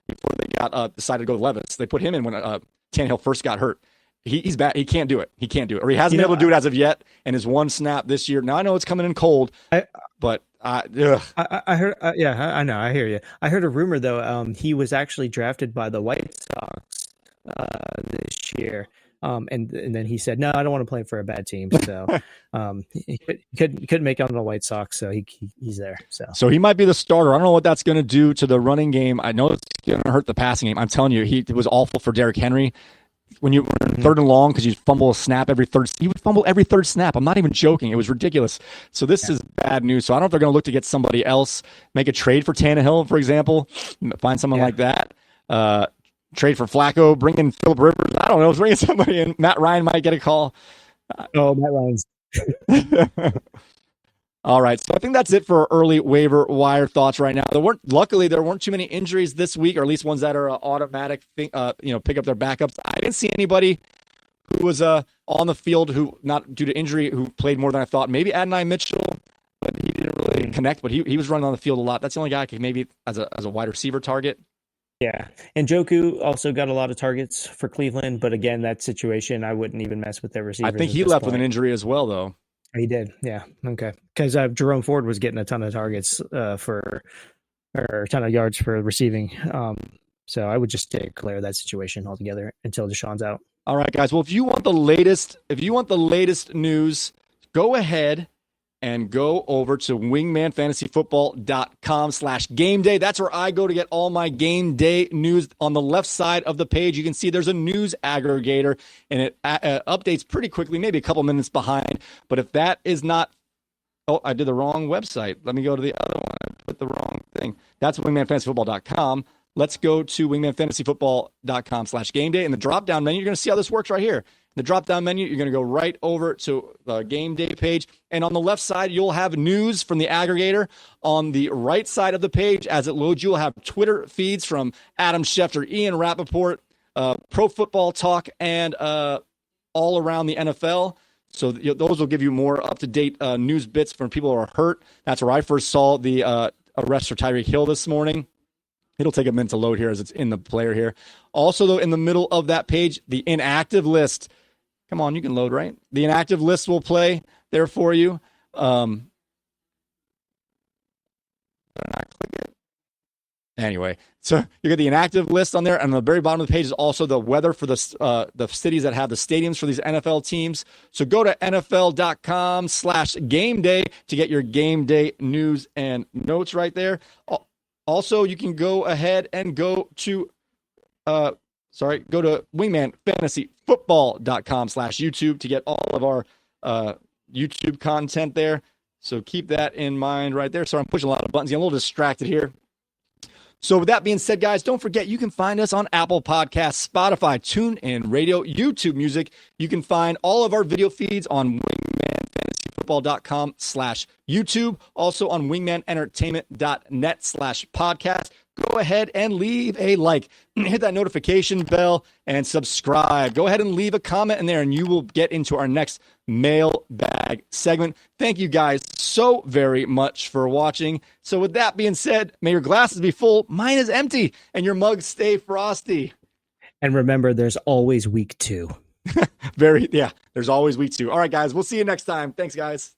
Speaker 1: Before they got decided to go with Levis, they put him in when Tannehill first got hurt. He's bad. He can't do it. Or he hasn't been able to do it as of yet. And his one snap this year. Now I know it's coming in cold, but I
Speaker 3: heard. I know. I hear you. I heard a rumor though. He was actually drafted by the White Sox this year. And then he said, "No, I don't want to play for a bad team." So he couldn't make it on the White Sox, so he's there. So
Speaker 1: he might be the starter. I don't know what that's going to do to the running game. I know it's going to hurt the passing game. I'm telling you, it was awful for Derrick Henry. When you were 3rd and long, because you fumble a snap every third, he would fumble every 3rd snap. I'm not even joking. It was ridiculous. So this is bad news. So I don't know if they're going to look to get somebody else, make a trade for Tannehill, for example, find someone like that. Trade for Flacco, bring in Phillip Rivers. I don't know. Bring in somebody in. Matt Ryan might get a call.
Speaker 3: Oh, Matt Ryan's.
Speaker 1: All right. So I think that's it for early waiver wire thoughts right now. Luckily, there weren't too many injuries this week, or at least ones that are automatic, pick up their backups. I didn't see anybody who was on the field who, not due to injury, who played more than I thought. Maybe Adonai Mitchell, but he didn't really connect, but he was running on the field a lot. That's the only guy I could maybe as a wide receiver target.
Speaker 3: Yeah, and Njoku also got a lot of targets for Cleveland, but again, that situation, I wouldn't even mess with their receivers.
Speaker 1: I think he left with an injury as well, though.
Speaker 3: He did, yeah. Okay, because Jerome Ford was getting a ton of targets or a ton of yards for receiving. So I would just declare that situation altogether until Deshaun's out.
Speaker 1: All right, guys. Well, if you want the latest news, go ahead and go over to wingmanfantasyfootball.com/game-day. That's where I go to get all my game day news. On the left side of the page, you can see there's a news aggregator, and it updates pretty quickly, maybe a couple minutes behind. But if that is not, I did the wrong website. Let me go to the other one. I put the wrong thing. That's wingmanfantasyfootball.com. Let's go to wingmanfantasyfootball.com/game-day. In the drop-down menu, you're going to see how this works right here. The drop-down menu, you're going to go right over to the game day page. And on the left side, you'll have news from the aggregator. On the right side of the page, as it loads, you'll have Twitter feeds from Adam Schefter, Ian Rappaport, Pro Football Talk, and all around the NFL. So those will give you more up-to-date news bits from people who are hurt. That's where I first saw the arrest for Tyreek Hill this morning. It'll take a minute to load here as it's in the player here. Also, though, in the middle of that page, the inactive list. Come on, you can load, right? The inactive list will play there for you. Anyway, so you get the inactive list on there, and on the very bottom of the page is also the weather for the cities that have the stadiums for these NFL teams. So go to NFL.com/game-day to get your game day news and notes right there. Also, you can go ahead and go to wingmanfantasyfootball.com/YouTube to get all of our YouTube content there. So keep that in mind right there. So I'm pushing a lot of buttons. I'm a little distracted here. So with that being said, guys, don't forget you can find us on Apple Podcasts, Spotify, TuneIn Radio, YouTube Music. You can find all of our video feeds on wingmanfantasyfootball.com/YouTube, also on wingmanentertainment.net/podcast. Go ahead and leave a like, hit that notification bell, and subscribe. Go ahead and leave a comment in there, and you will get into our next mailbag segment. Thank you guys so very much for watching. So with that being said, may your glasses be full, mine is empty, and your mugs stay frosty.
Speaker 3: And remember, there's always week 2.
Speaker 1: There's always week 2. All right, guys, we'll see you next time. Thanks, guys.